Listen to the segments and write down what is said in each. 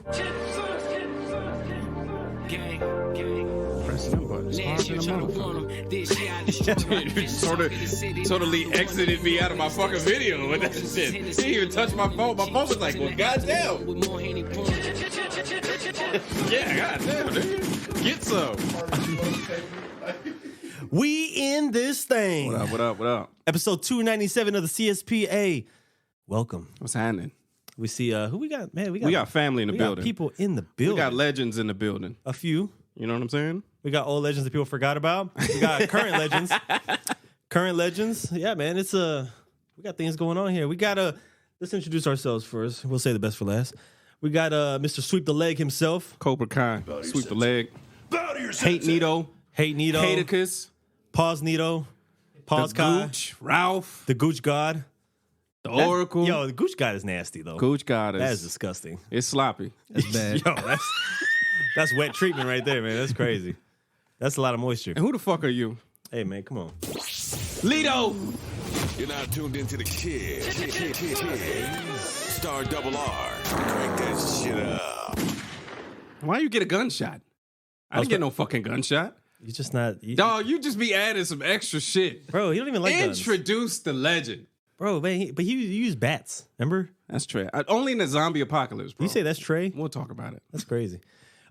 Pressing them buttons harder than a motherfucker. Totally exited me out of my fucking video with that shit. He didn't even touch my phone. My phone was like, well, goddamn. Yeah, goddamn, nigga. Get some. We in this thing. What up? Episode 297 of the CSPA. Welcome. What's happening? We see who we got. Man, We got family in the building. Got people in the building. We got legends in the building. A few. You know what I'm saying? We got old legends that people forgot about. We got current legends. Current legends. Yeah, man. It's we got things going on here. We got let's introduce ourselves first. We'll say the best for last. We got Mr. Sweep the Leg himself. Cobra Kai. Sweep the leg. Hate Nito. Hateicus. Pause Nito. Pause The Kai. Gooch. Ralph. The Gooch God. The Oracle. Yo, the Gooch God is nasty though. Gooch God is. That is disgusting. It's sloppy. That's bad. Yo, that's wet treatment right there, man. That's crazy. That's a lot of moisture. And who the fuck are you? Hey, man, come on. Lito. You're now tuned into the kid. Star double R. Crank that shit up. Why you get a gunshot? I didn't get no fucking gunshot. You're just not... Dog, you just be adding some extra shit. Bro, he don't even like guns. Introduce the legend. Bro, man, but he used bats, remember? That's Trey. Only in the zombie apocalypse, bro. You say that's Trey? We'll talk about it. That's crazy.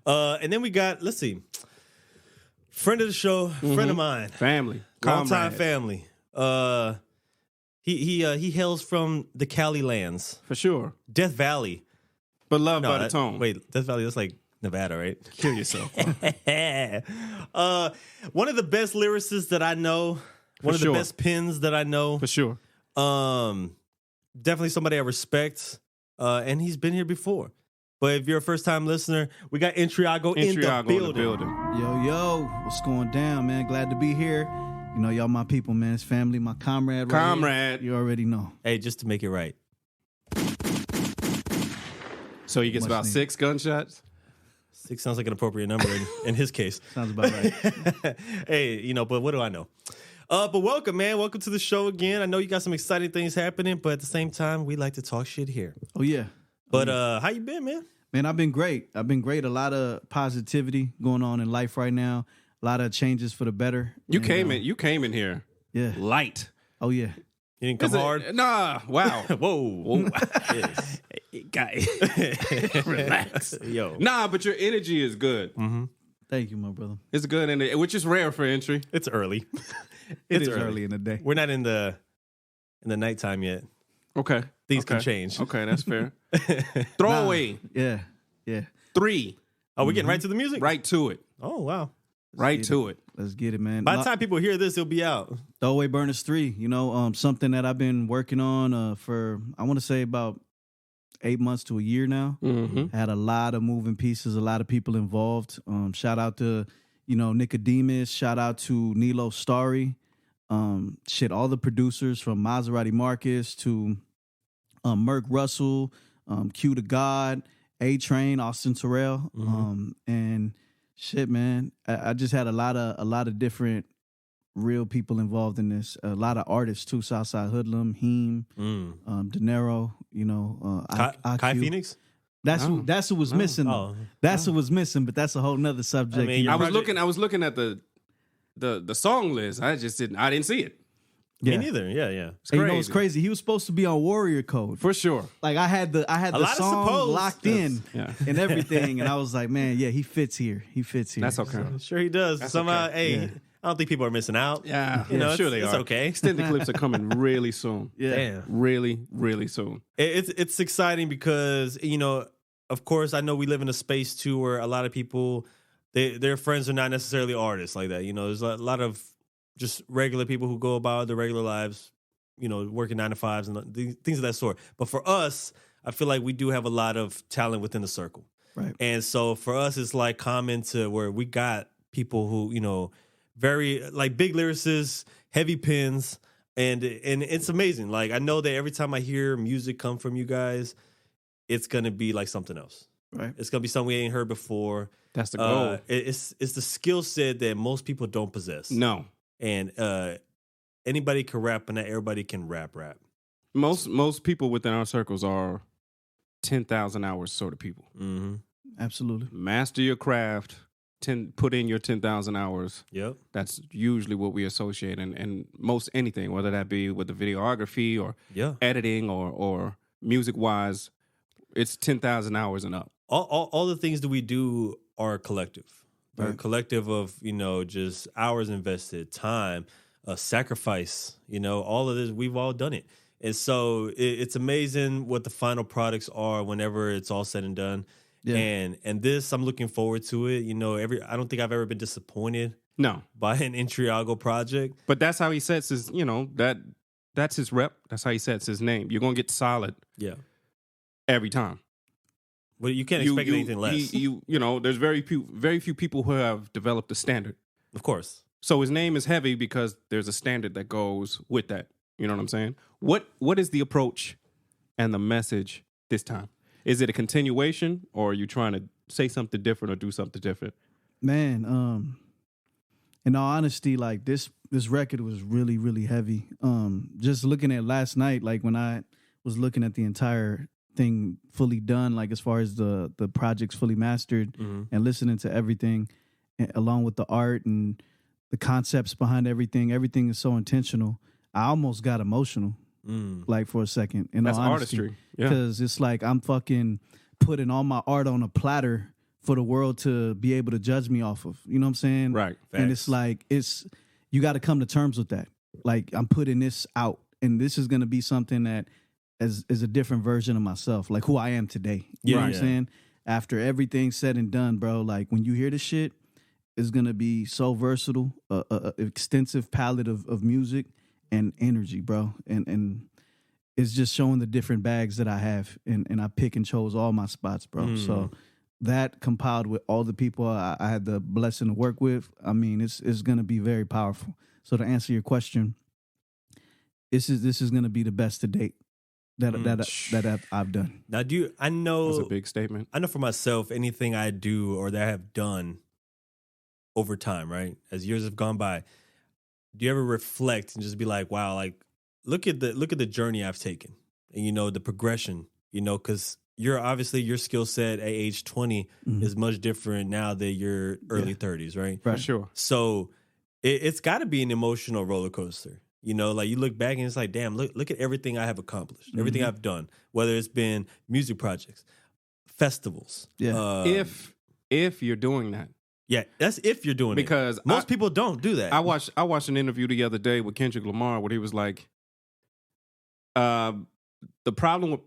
And then we got, let's see, friend of the show, friend of mine. Family. Longtime Comrade. family. He hails from the Cali lands. For sure. Death Valley. But loved by the tone. Wait, Death Valley, that's like Nevada, right? Kill yourself. One of the best lyricists that I know. One of the best pens that I know. For sure. Definitely somebody I respect. And he's been here before. But if you're a first-time listener, we got Intriago in the building. Yo, what's going down, man? Glad to be here. You know, y'all my people, man. It's family, my comrade. Comrade. You already know. Hey, just to make it right. So he gets about 6 gunshots? 6 sounds like an appropriate number in his case. Sounds about right. Hey, but what do I know? But welcome, man. Welcome to the show again. I know you got some exciting things happening, but at the same time, we like to talk shit here. Oh, yeah. But how you been, man? Man, I've been great. A lot of positivity going on in life right now. A lot of changes for the better. You came in here. Yeah. Light. Oh, yeah. You didn't come hard? Nah. Wow. Whoa. Guy. Relax. Yo. Nah, but your energy is good. Mm-hmm. Thank you, my brother. It's good, which is rare for Entry. It's early. It's early in the day. We're not in the nighttime yet. Okay. Things can change. Okay, that's fair. Throwaway. Yeah. 3. Oh, we're getting right to the music? Right to it. Oh, wow. Right to it. Let's get it, man. By the time people hear this, it'll be out. Throwaway Burners 3, something that I've been working on for, I want to say about 8 months to a year now. Mm-hmm. Had a lot of moving pieces, a lot of people involved. Shout out to, Nicodemus. Shout out to Nilo Starry. All the producers from Maserati Marcus to Merk Russell, Q to God, A-Train, Austin Terrell. And shit, man, I just had a lot of different real people involved in this. A lot of artists too. Southside Hoodlum, Heem, De Niro, Kai Phoenix? That's who was missing though. Who was missing, but that's a whole nother subject. I mean, I was looking at the song list. I didn't see it. Me neither. Yeah. It's crazy. It's crazy. He was supposed to be on Warrior Code For sure. Like I had the song locked in and everything, and I was like, man, yeah, he fits here. That's okay. Sure he does. That's Somehow, okay. hey, I don't think people are missing out. Yeah, sure they it's are. Okay. Extended clips are coming really soon. Yeah. Damn. Really, really soon. It's exciting because, of course, I know we live in a space too where a lot of people, their friends are not necessarily artists like that. There's a lot of just regular people who go about their regular lives, working 9 to 5s and things of that sort. But for us, I feel like we do have a lot of talent within the circle. Right. And so for us, it's like common to where we got people who, very like big lyricists, heavy pens, and it's amazing. Like I know that every time I hear music come from you guys, it's gonna be like something else. Right. It's gonna be something we ain't heard before. That's the goal. It's the skill set that most people don't possess. No. And anybody can rap, but not everybody can rap. Most people within our circles are 10,000 hours sort of people. Mm-hmm. Absolutely. Master your craft. Put in your 10,000 hours. Yep. That's usually what we associate, and most anything, whether that be with the videography or editing or music wise, it's 10,000 hours and up. All the things that we do are collective. They're Right. collective of, just hours invested, time, sacrifice, all of this, we've all done it. And so it's amazing what the final products are whenever it's all said and done. Yeah. And this, I'm looking forward to it. I don't think I've ever been disappointed by an Intriago project. But that's how he sets his, that's his rep. That's how he sets his name. You're going to get solid every time. But you can't expect anything less. There's very few people who have developed a standard. Of course. So his name is heavy because there's a standard that goes with that. You know what I'm saying? What is the approach and the message this time? Is it a continuation, or are you trying to say something different or do something different? Man, in all honesty, like this record was really, really heavy. Just looking at last night, like when I was looking at the entire thing fully done, like as far as the project's fully mastered, and listening to everything along with the art and the concepts behind everything is so intentional. I almost got emotional, like for a second. That's artistry, because it's like I'm fucking putting all my art on a platter for the world to be able to judge me off of. You know what I'm saying? Right. And it's like you got to come to terms with that. Like I'm putting this out, and this is gonna be something that is a different version of myself, like who I am today. You know what I'm saying? After everything's said and done, bro, like when you hear this shit, it's gonna be so versatile, extensive palette of music and energy, bro. And it's just showing the different bags that I have, and I pick and chose all my spots, bro. So that compiled with all the people I had the blessing to work with, I mean, it's gonna be very powerful. So to answer your question, this is gonna be the best to date that I've done. Now, I know that's a big statement. I know for myself, anything I do or that I have done over time, right, as years have gone by, do you ever reflect and just be like, wow, like look at the journey I've taken, and the progression, because your skill set at age 20 is much different now that you're early 30s, right? For sure. So it's got to be an emotional roller coaster. Like you look back and it's like, damn, look at everything I have accomplished, everything I've done, whether it's been music projects, festivals. Yeah. If you're doing that. Yeah, that's if you're doing because it. Because most people don't do that. I watched an interview the other day with Kendrick Lamar where he was like, the problem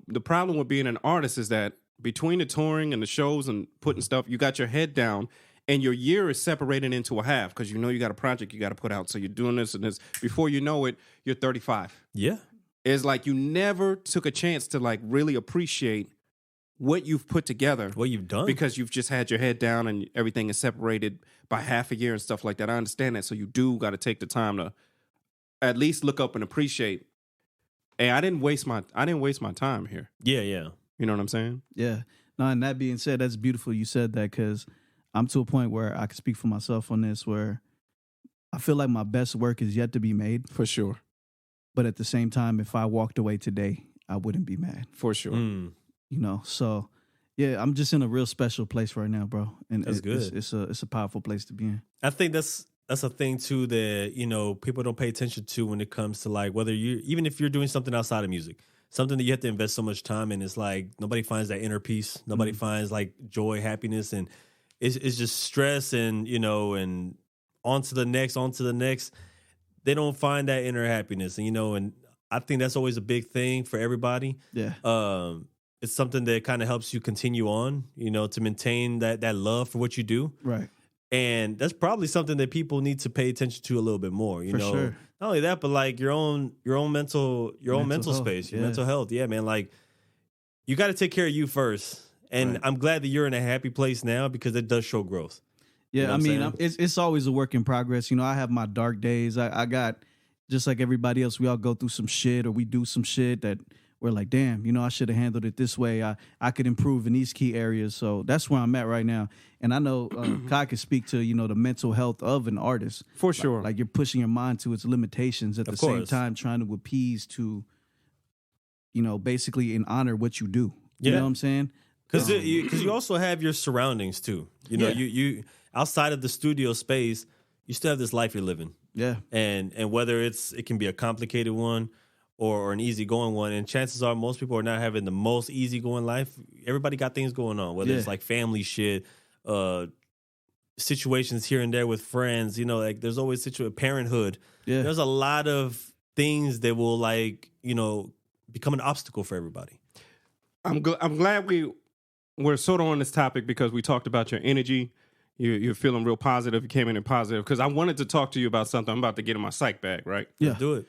with being an artist is that between the touring and the shows and putting stuff, you got your head down, and your year is separated into a half because you got a project you got to put out. So you're doing this and this. Before you know it, you're 35. Yeah. It's like you never took a chance to like really appreciate what you've put together. What you've done. Because you've just had your head down and everything is separated by half a year and stuff like that. I understand that. So you do got to take the time to at least look up and appreciate. Hey, I didn't waste my time here. Yeah, yeah. You know what I'm saying? Yeah. No, and that being said, that's beautiful you said that, because I'm to a point where I can speak for myself on this, where I feel like my best work is yet to be made. For sure. But at the same time, if I walked away today, I wouldn't be mad. For sure. So yeah, I'm just in a real special place right now, bro. And that's good. It's a powerful place to be in. I think that's a thing too that, people don't pay attention to when it comes to like whether even if you're doing something outside of music, something that you have to invest so much time in. It's like nobody finds that inner peace. Nobody finds like joy, happiness, and it's just stress and and on to the next. They don't find that inner happiness, and I think that's always a big thing for everybody. Yeah. It's something that kind of helps you continue on, to maintain that love for what you do. Right. And that's probably something that people need to pay attention to a little bit more, For sure. Not only that, but like your own mental health, space, your mental health. Yeah, man. Like you got to take care of you first. And Right. I'm glad that you're in a happy place now, because it does show growth. Yeah, You know I what I'm mean, it's always a work in progress. I have my dark days. I got, just like everybody else, we all go through some shit, or we do some shit that we're like, damn, I should have handled it this way. I could improve in these key areas. So that's where I'm at right now. And I know Kai can speak to, the mental health of an artist. For sure. Like you're pushing your mind to its limitations at the same course. time trying to appease to, basically and honor what you do. You Yeah. know what I'm saying? Because you also have your surroundings too. You know, Yeah. you outside of the studio space, you still have this life you're living. Yeah. And whether it can be a complicated one or an easygoing one, and chances are most people are not having the most easygoing life. Everybody got things going on, whether it's like family shit, situations here and there with friends. You know, like there's always parenthood. Yeah. There's a lot of things that will become an obstacle for everybody. I'm glad we're sort of on this topic because we talked about your energy. You're feeling real positive. You came in positive because I wanted to talk to you about something. I'm about to get in my psych bag, right? Yeah. Let's do it.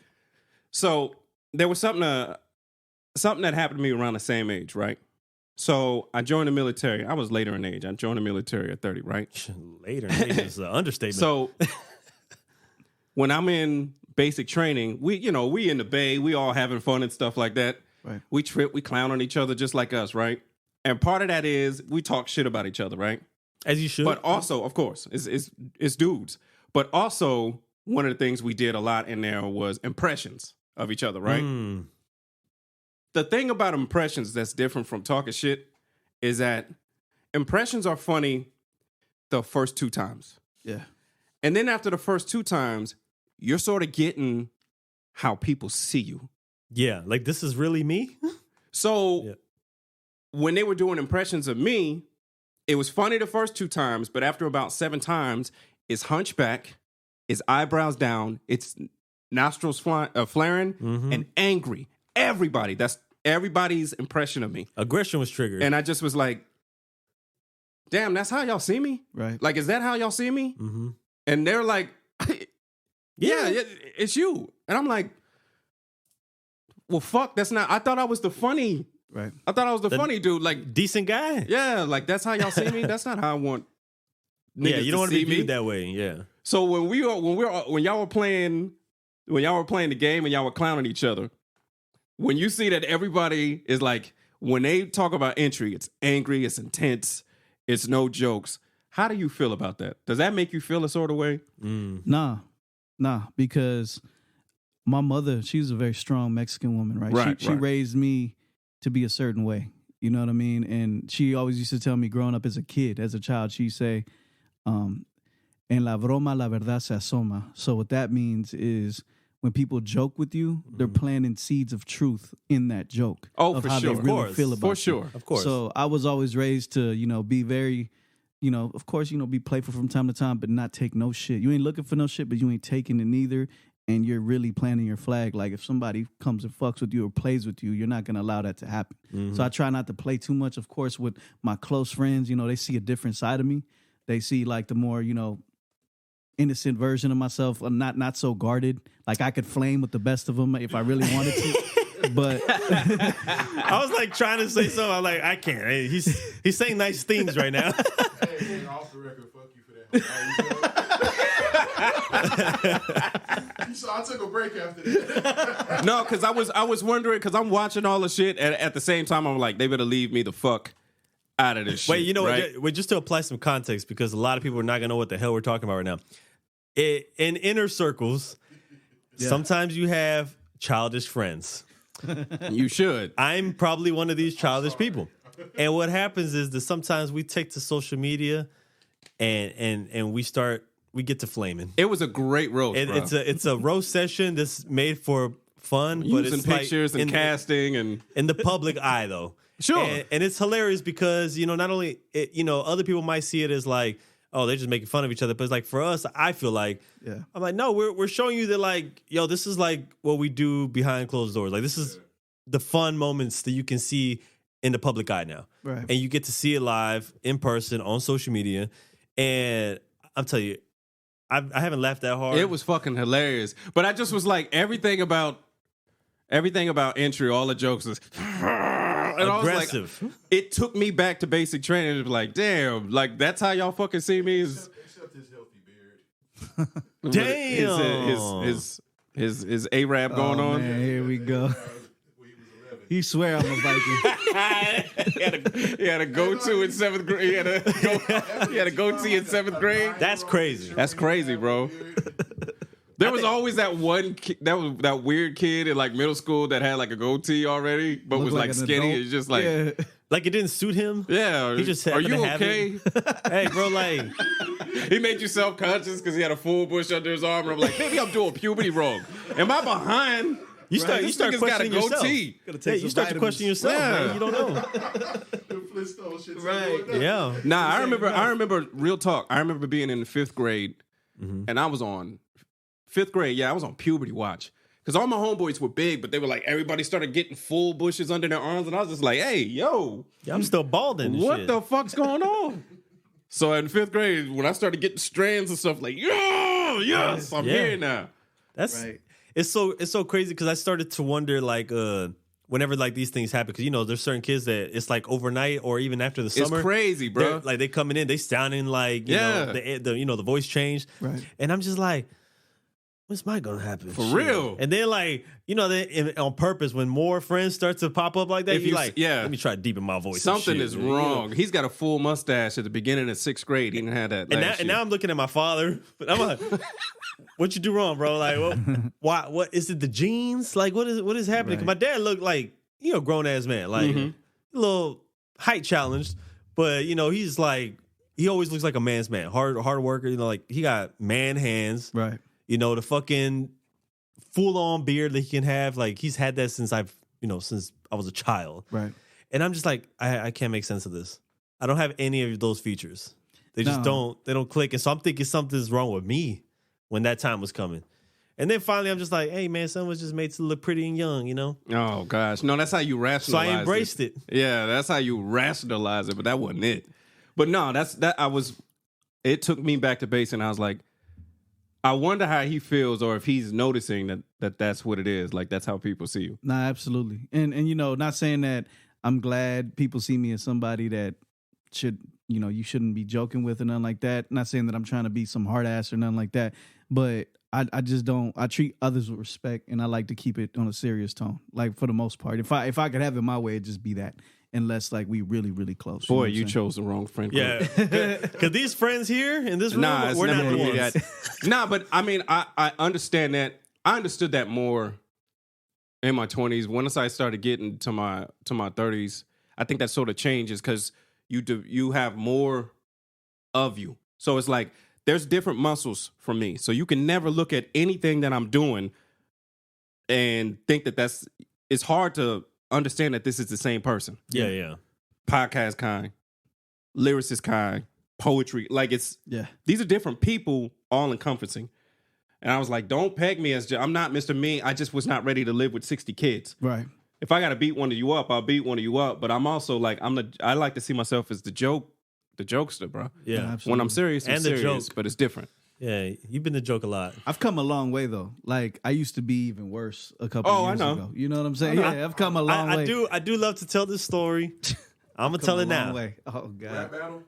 So there was something that happened to me around the same age, right? So I joined the military. I was later in age. I joined the military at 30, right? Later is an understatement. So when I'm in basic training, we in the Bay, we all having fun and stuff like that. Right. We trip, we clown on each other just like us, right? And part of that is we talk shit about each other, right? As you should. But also, of course, it's dudes. But also, one of the things we did a lot in there was impressions of each other, right? The thing about impressions that's different from talking shit is that impressions are funny the first 2 times. Yeah. And then after the first 2 times, you're sort of getting how people see you. Yeah, like this is really me. So when they were doing impressions of me, it was funny the first 2 times, but after about 7 times, it's hunchback, it's eyebrows down, it's nostrils flaring, and angry. That's everybody's impression of me. Aggression was triggered. And I just was like, damn, that's how y'all see me? Right. Like, is that how y'all see me? Mm-hmm. And they're like, yeah, it's you. And I'm like, well, fuck, that's not, I thought I was the funny. Right. I thought I was the funny dude. Like, decent guy. yeah, like that's how y'all see me. That's not how I want. Yeah, you don't want to be me. viewed that way. Yeah. So when y'all were playing the game and y'all were clowning each other, when you see that everybody is like, when they talk about Intre, it's angry, it's intense, it's no jokes. How do you feel about that? Does that make you feel a sort of way? Nah, because my mother, she's a very strong Mexican woman, right? She raised me to be a certain way. You know what I mean? And she always used to tell me growing up as a child, she'd say, en la broma la verdad se asoma. So what that means is when people joke with you, they're planting seeds of truth in that joke. Oh, of for how sure. they really Of feel about for you. sure. Of course. So I was always raised to, be very, of course, be playful from time to time, but not take no shit. You ain't looking for no shit, but you ain't taking it neither. And you're really planting your flag. Like if somebody comes and fucks with you or plays with you, you're not going to allow that to happen. So I try not to play too much. Of course, with my close friends, they see a different side of me. They see like the more, innocent version of myself, not so guarded. Like I could flame with the best of them if I really wanted to. But I was like trying to say something. I'm like, I can't. Hey, he's saying nice things right now. Hey, man, off the record, fuck you for that. So I took a break after that. No, because I was wondering, because I'm watching all the shit, and at the same time, I'm like, they better leave me the fuck out of this shit. Wait, you know right? what? Just to apply some context, because a lot of people are not going to know what the hell we're talking about right now. In inner circles, sometimes you have childish friends. You should. I'm probably one of these childish people. And what happens is that sometimes we take to social media and we get to flaming. It was a great roast, bro. It's a roast session that's made for fun, but Using it's pictures like and casting and in the public eye though. Sure. And it's hilarious because, not only other people might see it as like, oh, they're just making fun of each other, but it's like for us, I feel like I'm like, no, we're showing you that like, yo, this is like what we do behind closed doors. Like this is the fun moments that you can see in the public eye now. Right. And you get to see it live in person on social media. And I'm telling you, I haven't laughed that hard. it was fucking hilarious. But I just was like, everything about Intre, all the jokes was and aggressive. I was like, it took me back to basic training. It was like, damn, like that's how y'all fucking see me is Except his healthy beard. Damn. his Arab going on. Man, here we go. When he was 11. He swear I'm a Viking. he had a go-to in 7th grade. He had a goatee in 7th grade. That's crazy. That's crazy, bro. There was always that one that weird kid in like middle school that had like a goatee already, but Looked was like like an skinny. adult. It's just like, Yeah. Like it didn't suit him. Yeah. He just Are happened you to have okay? it. Hey, bro, like He made you self-conscious because he had a full bush under his arm. And I'm like, maybe I'm doing puberty wrong. Am I behind? you start This questioning nigga's got a yourself. goatee. Yeah, you start to question yourself, man. You don't know. The Flintstone shit. Right. Yeah. Nah, I remember real talk. I remember being in the 5th grade and I was on 5th grade. Yeah, I was on puberty watch. Because all my homeboys were big, but they were like, everybody started getting full bushes under their arms. And I was just like, hey, yo, Yeah, I'm still balding. And what shit. the fuck's going on? So in 5th grade, when I started getting strands and stuff, like, yeah, yes, I'm Yeah. here now. That's Right. it's so crazy because I started to wonder like whenever like these things happen because you know there's certain kids that it's like overnight or even after the summer. It's crazy, bro. Like they coming in, they sounding like you know the voice changed, Right. and I'm just like, when's mine gonna happen? For real. And then like you know on purpose when more friends start to pop up like that, If you you- like yeah. let me try to deepen my voice. and Something shit, is man, you know? wrong. He's got a full mustache at the beginning of 6th grade. He didn't have that last And year. now I'm looking at my father, but I'm like, what you do wrong, bro? Like, why? What is it? The genes? Like, what is happening? 'Cause my dad looked like grown ass man, like a little height challenged, but you know he's like he always looks like a man's man, hard worker. You know, like he got man hands. Right. You know the fucking full on beard that he can have. Like he's had that since since I was a child. Right. And I'm just like, I can't make sense of this. I don't have any of those features. They just No. don't click. And so I'm thinking something's wrong with me when that time was coming. And then finally I'm just like, hey man, someone was just made to look pretty and young, you know? Oh gosh, no, that's how you So rationalize. I embraced it. Yeah, that's how you rationalize it, but that wasn't it. But no, it took me back to base, and I was like, I wonder how he feels, or if he's noticing that's what it is. Like that's how people see you. Nah, absolutely. And you know, not saying that I'm glad people see me as somebody that should, you know, you shouldn't be joking with or nothing like that. Not saying that I'm trying to be some hard ass or nothing like that. But I just don't. I treat others with respect, and I like to keep it on a serious tone. Like for the most part, if I could have it my way, it'd just be that. Unless like we really really close. Boy, know what you I'm saying? chose the wrong friend group. Yeah. Because these friends here in this room, Nah, it's we're never not the gonna be ones. that. Nah, but I mean, I understand that. I understood that more in my 20s. Once I started getting to my 30s, I think that sort of changes because you have more of you. So it's like there's different muscles for me. So you can never look at anything that I'm doing and think that it's hard to understand that this is the same person. Yeah. Podcast kind, lyricist kind, poetry. Like these are different people, all encompassing. And I was like, don't peg me as I'm not Mr. Me. I just was not ready to live with 60 kids. Right. If I got to beat one of you up, I'll beat one of you up. But I'm also like, I like to see myself as the jokester, bro. Yeah. absolutely. When I'm serious, I'm And the serious, joke. but it's different. Yeah. You've been the joke a lot. I've come a long way though. Like I used to be even worse a couple Oh, I years know. ago. You know what I'm saying? Yeah, I've come a long way. I do love to tell this story. I'm gonna tell Come it a long now. way. Oh god. Rap battle.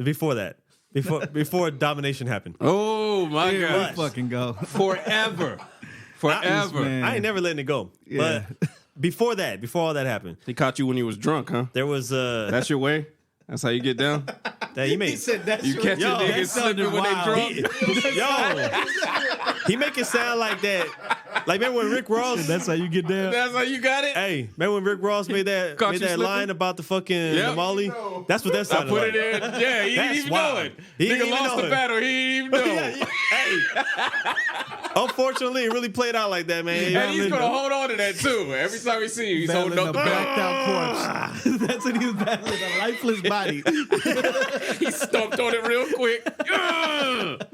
Before that. Before domination happened. Oh, my Here God. we fucking go. Forever. Forever. Man. I ain't never letting it go. Yeah. But before all that happened, He caught you when you was drunk, huh? there was That's your way? That's how you get down? that you made. that's You catch Yo, a nigga that slipping sounded when they wild. drunk? Yo, he make it sound like that. Like remember when Rick Ross? That's how you get down. That's how you got it? Hey, remember when Rick Ross made that Caught you slipping? line about the fucking Yep. the Molly? No. That's what that I sounded put like. it in. Yeah, he didn't That's even wild. know it. He didn't Nigga even lost know the it. battle. He didn't even know. Yeah, hey. Unfortunately, it really played out like that, man. And he's going to hold on to that, too. Every time we see you, he's Battling holding a up the blacked out corpse. That's what he was battling, a lifeless body. He stumped on it real quick.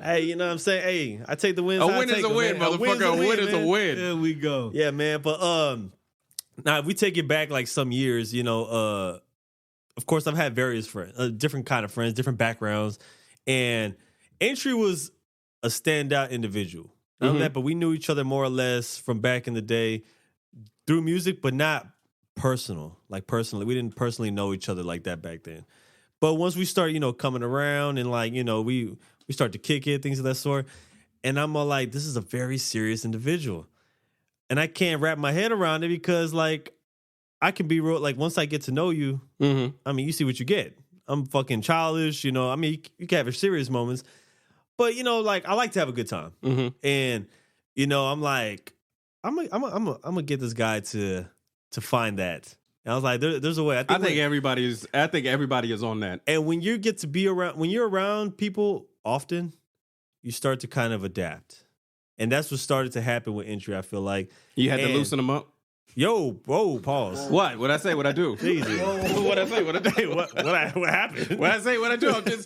Hey, you know what I'm saying? Hey, I take the wins. A I win take is a them, win, man. motherfucker. A win is a man. win. There we go. Yeah, man. But now if we take it back like some years, you know, of course I've had various friends, different kind of friends, different backgrounds, and Intre was a standout individual. Not only that, but we knew each other more or less from back in the day through music, but not personal. Like personally, we didn't personally know each other like that back then. But once we start, you know, coming around and like, you know, we start to kick it, things of that sort. And I'm all like, this is a very serious individual. And I can't wrap my head around it because like I can be real, like once I get to know you, I mean, you see what you get. I'm fucking childish, you know. I mean, you can have your serious moments. But, you know, like I like to have a good time. And, you know, I'm like, I'm gonna get this guy to find that And I was like, there's a way. I think everybody is on that. And when you get to be around, when you're around people often, you start to kind of adapt. And that's what started to happen with Intre, I feel like. You had to loosen them up. Yo, whoa, pause. What? What'd I say? What'd I do? Easy. What'd I say? What'd I do? What happened? What'd I say? What'd I do?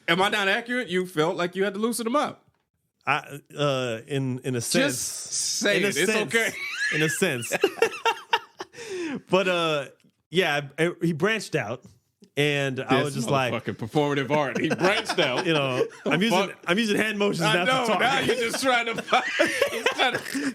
Am I not accurate? You felt like you had to loosen them up. In a sense. Just say it. It's okay. In a sense. But yeah, he branched out. And I was just like, fucking performative art. He branched out. You know, I'm using hand motions I now know. to talk. Now you're just trying to.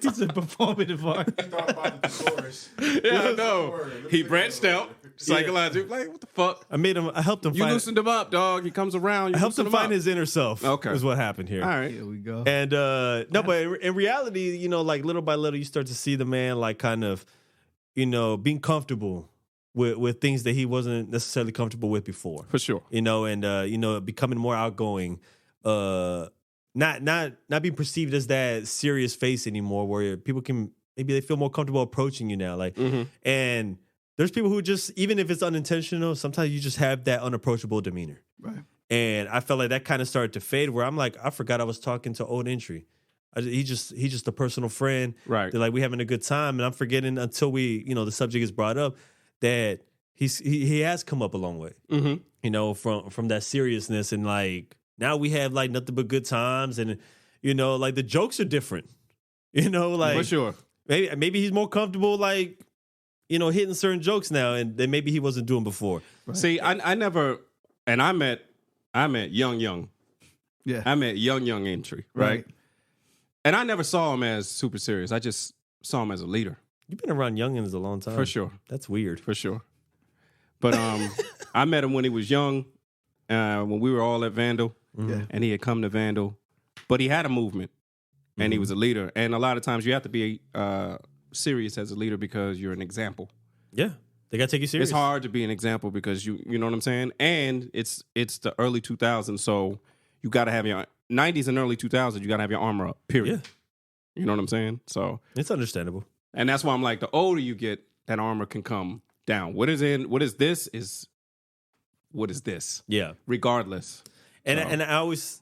It's a performative art. He thought about the thesaurus. Yeah, I know. He branched out psychologically. Like, what the fuck? I helped him. You loosened him up, dog. He comes around. I helped him find his inner self. Okay, is what happened here. All right, Here we go. And no, but in reality, you know, like little by little, you start to see the man like kind of, you know, being comfortable with things that he wasn't necessarily comfortable with before. For sure. You know, and you know, becoming more outgoing, not being perceived as that serious face anymore, where people can maybe they feel more comfortable approaching you now. Like, and there's people who just, even if it's unintentional, sometimes you just have that unapproachable demeanor. Right. And I felt like that kind of started to fade, where I'm like, I forgot I was talking to old Intre. He's just a personal friend. Right. They're like, we having a good time, and I'm forgetting until the subject is brought up that he has come up a long way. Mm-hmm. You know, from that seriousness, and like now we have like nothing but good times, and you know, like the jokes are different. You know, like For sure. Maybe he's more comfortable, like, you know, hitting certain jokes now, and that maybe he wasn't doing before. Right. See, I never, and I met young. Yeah. I met young Intre, right? And I never saw him as super serious. I just saw him as a leader. You've been around youngins a long time. For sure. That's weird. For sure. But I met him when he was young, when we were all at Vandal, and he had come to Vandal. But he had a movement, and he was a leader. And a lot of times you have to be serious as a leader because you're an example. Yeah. They got to take you serious. It's hard to be an example because you know what I'm saying? And it's the early 2000s, so you got to have your 90s and early 2000s, you got to have your armor up, period. Yeah. You know what I'm saying? So it's understandable. And that's why I'm like, the older you get, that armor can come down. What is this? Yeah. Regardless. And I always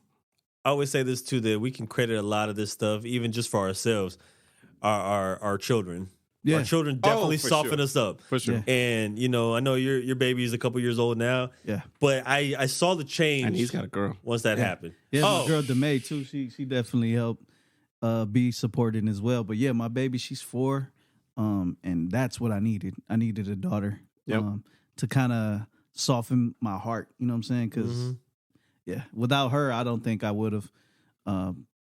say this too, that we can credit a lot of this stuff, even just for ourselves, our children. Yeah. Our children definitely for soften sure. us up. For sure. Yeah. And, you know, I know your baby is a couple years old now. Yeah. But I saw the change. And he's got a girl. Once that happened. Yeah, my girl Demay too. She definitely helped be supported as well. But yeah, my baby, she's 4. And that's what I needed. I needed a daughter to kind of soften my heart. You know what I'm saying? Because yeah, without her, I don't think I would have,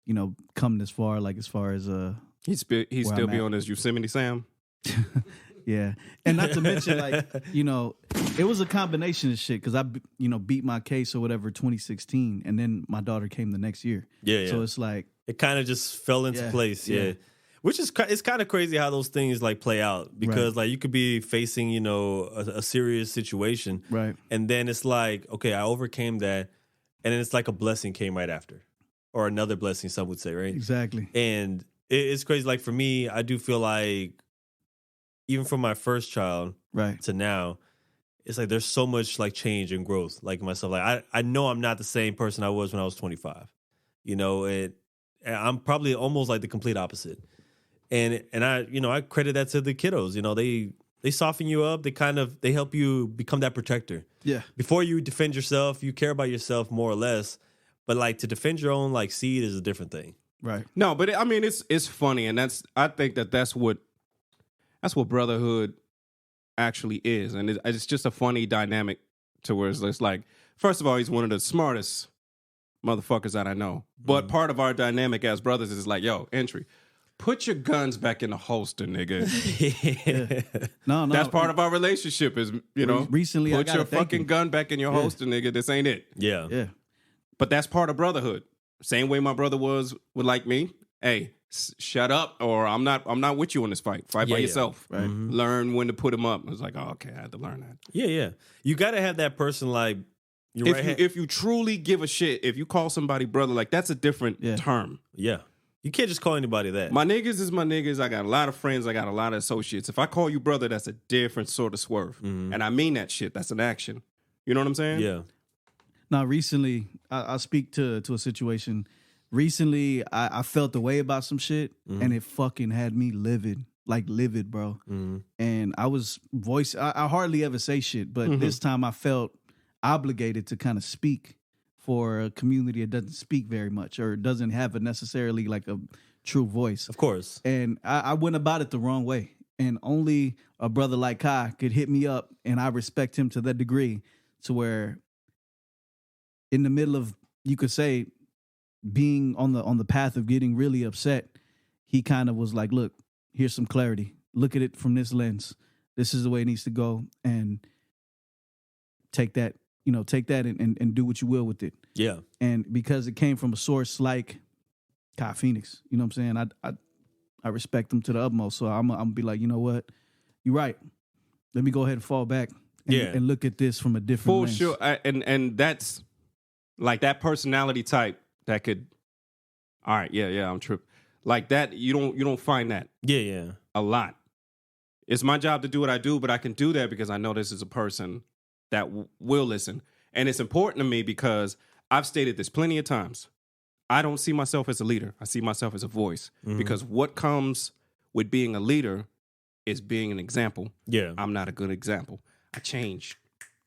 you know, come this far. Like as far as He'd still be on his Yosemite Sam. yeah, and not to mention, like, you know, it was a combination of shit because I, you know, beat my case or whatever 2016, and then my daughter came the next year. Yeah. So it's like it kind of just fell into place. Yeah. Which is, it's kind of crazy how those things like play out because like you could be facing, you know, a serious situation. Right. And then it's like, okay, I overcame that. And then it's like a blessing came right after, or another blessing, some would say, right? Exactly. And it's crazy. Like for me, I do feel like even from my first child to now, it's like there's so much like change and growth, like myself. Like I know I'm not the same person I was when I was 25. You know, and I'm probably almost like the complete opposite. And I, you know, I credit that to the kiddos. You know, they soften you up. They help you become that protector. Yeah. Before you defend yourself, you care about yourself more or less. But like to defend your own like seed is a different thing. Right. No, but I mean it's funny, and I think that's what brotherhood actually is, and it's just a funny dynamic to where it's like, first of all, he's one of the smartest motherfuckers that I know. But part of our dynamic as brothers is like, yo, Intre, put your guns back in the holster, nigga. No. That's part of our relationship is, you know, recently put your fucking gun back in your holster, nigga. This ain't it. Yeah. Yeah. But that's part of brotherhood. Same way my brother was with like me. Hey, shut up, or I'm not with you in this fight. Fight by yourself. Right. Learn when to put him up. I was like, oh, okay, I had to learn that. Yeah. You got to have that person like If you truly give a shit, if you call somebody brother, like that's a different term. Yeah. You can't just call anybody that. My niggas is my niggas. I got a lot of friends. I got a lot of associates. If I call you brother, that's a different sort of swerve. And I mean that shit. That's an action. You know what I'm saying? Yeah. Now, recently, I'll speak to a situation. Recently, I felt the way about some shit, and it fucking had me livid, bro. And I was I hardly ever say shit, but this time I felt obligated to kind of speak for a community that doesn't speak very much or doesn't have necessarily like a true voice. Of course. And I went about it the wrong way. And only a brother like Kai could hit me up, and I respect him to that degree to where in the middle of, you could say, being on the path of getting really upset, he kind of was like, look, here's some clarity. Look at it from this lens. This is the way it needs to go. And take that and do what you will with it. Yeah. And because it came from a source like Kai Phoenix, you know what I'm saying? I respect him to the utmost. So I'm gonna be like, you know what? You're right. Let me go ahead and fall back and look at this from a different lens. For sure. And that's like that personality type that could, all right, yeah, I'm tripping. Like that, you don't find that. Yeah. A lot. It's my job to do what I do, but I can do that because I know this is a person that will listen. And it's important to me because I've stated this plenty of times. I don't see myself as a leader. I see myself as a voice. Because what comes with being a leader is being an example. Yeah. I'm not a good example. I change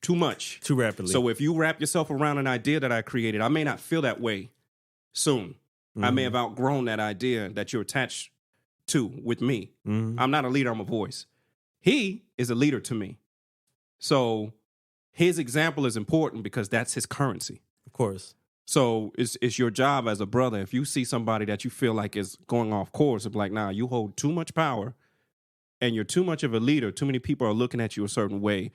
too much. Too rapidly. So if you wrap yourself around an idea that I created, I may not feel that way soon. I may have outgrown that idea that you're attached to with me. I'm not a leader, I'm a voice. He is a leader to me. So his example is important because that's his currency. Of course. So it's your job as a brother. If you see somebody that you feel like is going off course, it's like, nah, you hold too much power and you're too much of a leader. Too many people are looking at you a certain way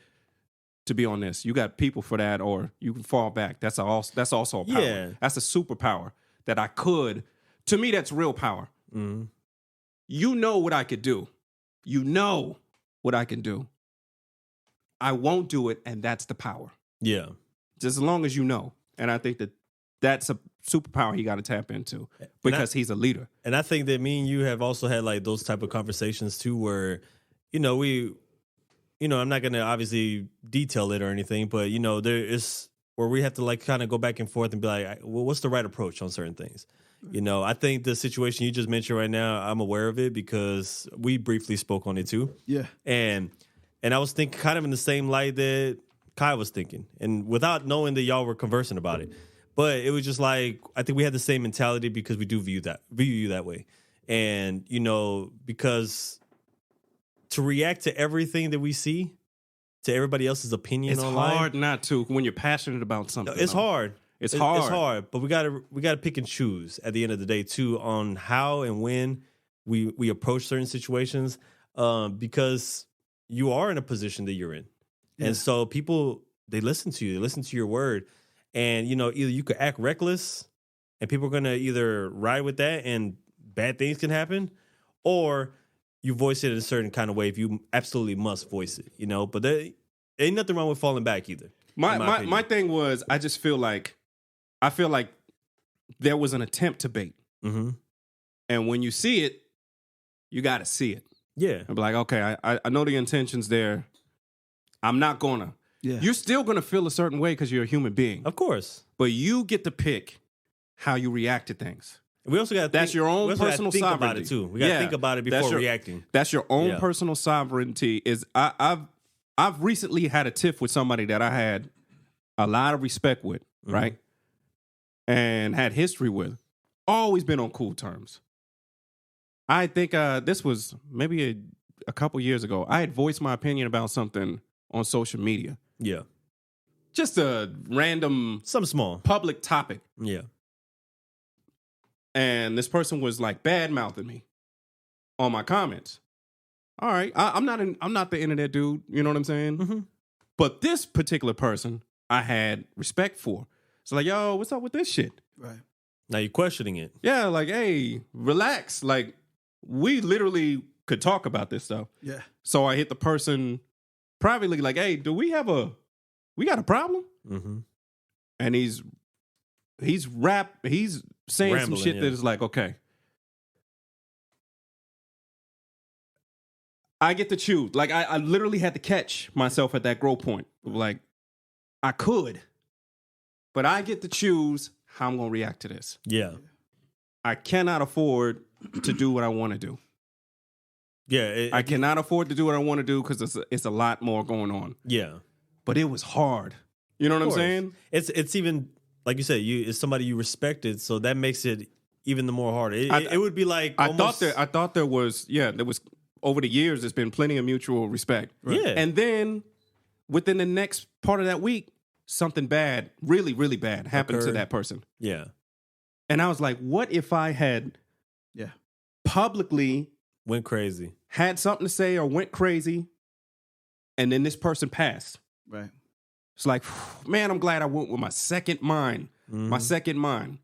to be on this. You got people for that, or you can fall back. That's also a power. Yeah. That's a superpower that I could. To me, that's real power. You know what I could do. You know what I can do. I won't do it, and that's the power. Yeah. Just as long as you know. And I think that that's a superpower he got to tap into because he's a leader. And I think that me and you have also had like those type of conversations too, where, I'm not going to obviously detail it or anything, but, there is where we have to like kind of go back and forth and be like, well, what's the right approach on certain things? I think the situation you just mentioned right now, I'm aware of it because we briefly spoke on it too. Yeah. And I was thinking kind of in the same light that Kai was thinking, and without knowing that y'all were conversing about it. But it was just like, I think we had the same mentality because we do view you that way. And, because to react to everything that we see, to everybody else's opinion it's online. It's hard not to when you're passionate about something. It's hard. It's hard. It's hard, but we gotta pick and choose at the end of the day too on how and when we approach certain situations, because you are in a position that you're in, and so people, they listen to you, they listen to your word, and either you could act reckless, and people are gonna either ride with that, and bad things can happen, or you voice it in a certain kind of way if you absolutely must voice it, But there ain't nothing wrong with falling back either. My thing was, I feel like there was an attempt to bait. And when you see it, you got to see it. Yeah. And be like, okay, I know the intentions there. I'm not going to. Yeah. You're still going to feel a certain way because you're a human being. Of course. But you get to pick how you react to things. We also got that's your own personal think sovereignty. About it too. We got to think about it before reacting. That's your own personal sovereignty. I've recently had a tiff with somebody that I had a lot of respect with, right? And had history with. Always been on cool terms. I think this was maybe a couple years ago. I had voiced my opinion about something on social media. Yeah. Just a random... Something small. Public topic. Yeah. And this person was like bad-mouthing me on my comments. All right. I'm not the internet dude. You know what I'm saying? But this particular person I had respect for. So like, yo, what's up with this shit? Right. Now you're questioning it. Yeah, like, hey, relax. Like, we literally could talk about this stuff. Yeah. So I hit the person privately, like, hey, we got a problem? And he's saying Rambling, some shit that is like, okay, I get to choose. Like, I literally had to catch myself at that growth point. Like, I could, but I get to choose how I'm going to react to this. Yeah. I cannot afford to do what I want to do. Yeah. I cannot afford to do what I want to do because it's a lot more going on. Yeah. But it was hard. You know what I'm saying? It's even, like you said, it's somebody you respected, so that makes it even the more harder. It would be like I thought there was over the years there's been plenty of mutual respect. Right. Yeah. And then within the next part of that week, something bad, really, really bad happened to that person. Yeah. And I was like, what if I had publicly went crazy, had something to say or went crazy, and then this person passed? Right. It's like, man, I'm glad I went with my second mind. Mm-hmm. My second mind.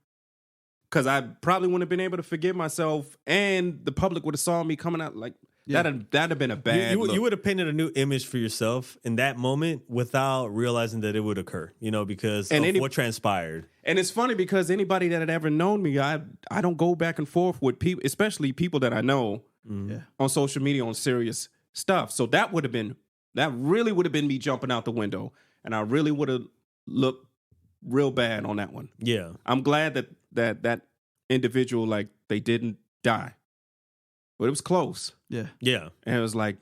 Because I probably wouldn't have been able to forgive myself, and the public would have saw me coming out like, that'd have been a bad look. You would have painted a new image for yourself in that moment without realizing that it would occur, because of what transpired. And it's funny because anybody that had ever known me, I don't go back and forth with people, especially people that I know on social media on serious stuff. So that really would have been me jumping out the window, and I really would have looked real bad on that one. Yeah. I'm glad that individual, like, they didn't die. But it was close. Yeah. Yeah. And it was like,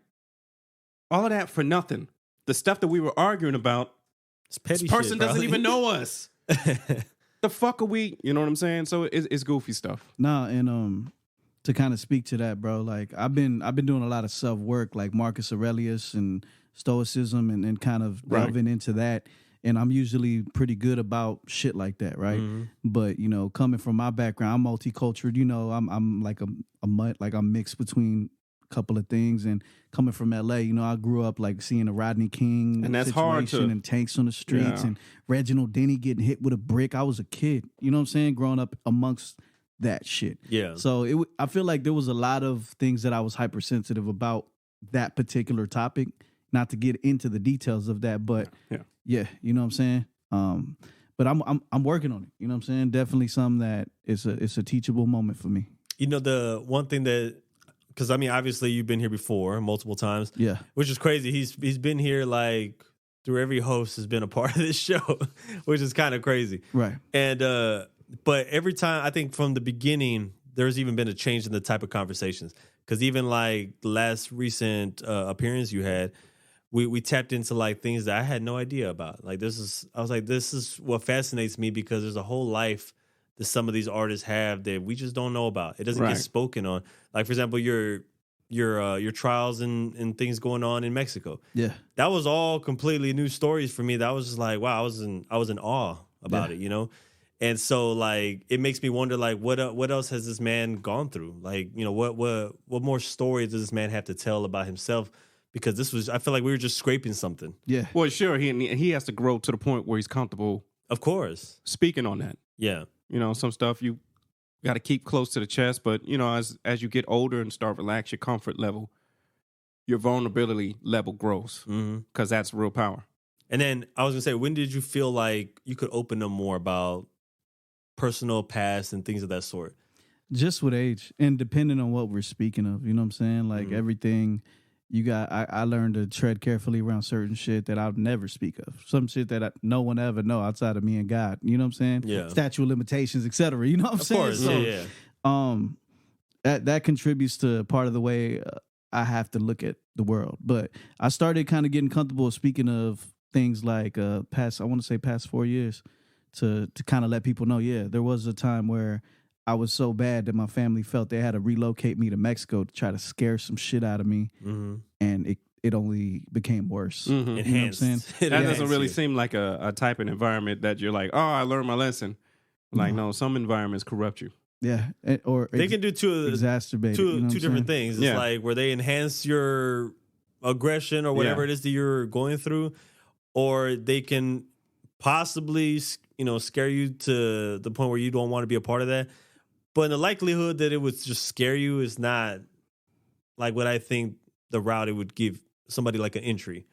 all of that for nothing. The stuff that we were arguing about, this person doesn't even know us. The fuck are we? You know what I'm saying? So it's goofy stuff. Nah, and to kind of speak to that, bro, like I've been doing a lot of self-work, like Marcus Aurelius and Stoicism and kind of delving into that. And I'm usually pretty good about shit like that, right? Mm-hmm. But coming from my background, I'm multicultural. I'm like I'm mixed between a couple of things. And coming from LA, I grew up like seeing the Rodney King and that's situation hard and tanks on the streets and Reginald Denny getting hit with a brick. I was a kid, you know what I'm saying, growing up amongst that shit. Yeah. So I feel like there was a lot of things that I was hypersensitive about that particular topic. Not to get into the details of that, but yeah, you know what I'm saying? But I'm working on it. You know what I'm saying? Definitely something that it's a teachable moment for me. The one thing that, because I mean, obviously you've been here before multiple times. Yeah. Which is crazy. He's been here like through every host has been a part of this show, which is kind of crazy. Right. And but every time, I think from the beginning, there's even been a change in the type of conversations. Because even like the last recent appearance you had, we tapped into like things that I had no idea about. Like this is what fascinates me, because there's a whole life that some of these artists have that we just don't know about. It doesn't get spoken on. Like, for example, your trials and things going on in Mexico. Yeah. That was all completely new stories for me. That was just like, wow, I was in awe about it, And so like it makes me wonder, like, what else has this man gone through? Like, what more stories does this man have to tell about himself? Because I feel like we were just scraping something. Yeah. Well, sure, he has to grow to the point where he's comfortable. Of course. Speaking on that. Yeah. Some stuff you got to keep close to the chest, but as you get older and start to relax your comfort level, your vulnerability level grows, because that's real power. And then I was gonna say, when did you feel like you could open up more about personal past and things of that sort? Just with age, and depending on what we're speaking of, you know what I'm saying? Like everything. I learned to tread carefully around certain shit that I'll never speak of. Some shit that no one ever know outside of me and God. You know what I'm saying? Yeah. Statute of limitations, etc. You know what I'm saying? Of course, yeah. That contributes to part of the way I have to look at the world. But I started kind of getting comfortable speaking of things like past 4 years to kind of let people know, there was a time where I was so bad that my family felt they had to relocate me to Mexico to try to scare some shit out of me. Mm-hmm. And it only became worse. Mm-hmm. You Enhanced. know what I'm saying? That doesn't really seem like a type of environment that you're like, oh, I learned my lesson. Like, no, some environments corrupt you. Yeah. Or they can do exacerbate two different things. It's like where they enhance your aggression or whatever it is that you're going through, or they can possibly, scare you to the point where you don't want to be a part of that. But in the likelihood that it would just scare you is not like what I think the route it would give somebody like an Intre,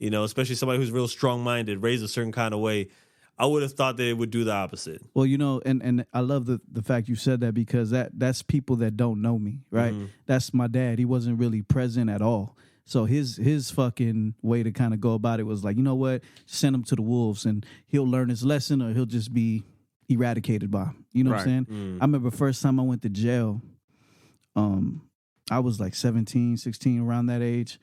especially somebody who's real strong-minded, raised a certain kind of way. I would have thought that it would do the opposite. Well, and I love the fact you said that, because that's people that don't know me, right? Mm-hmm. That's my dad. He wasn't really present at all. So his fucking way to kind of go about it was like, you know what, send him to the wolves, and he'll learn his lesson, or he'll just be eradicated by him. You know what I'm saying? I remember first time I went to jail, I was like 17, 16, around that age.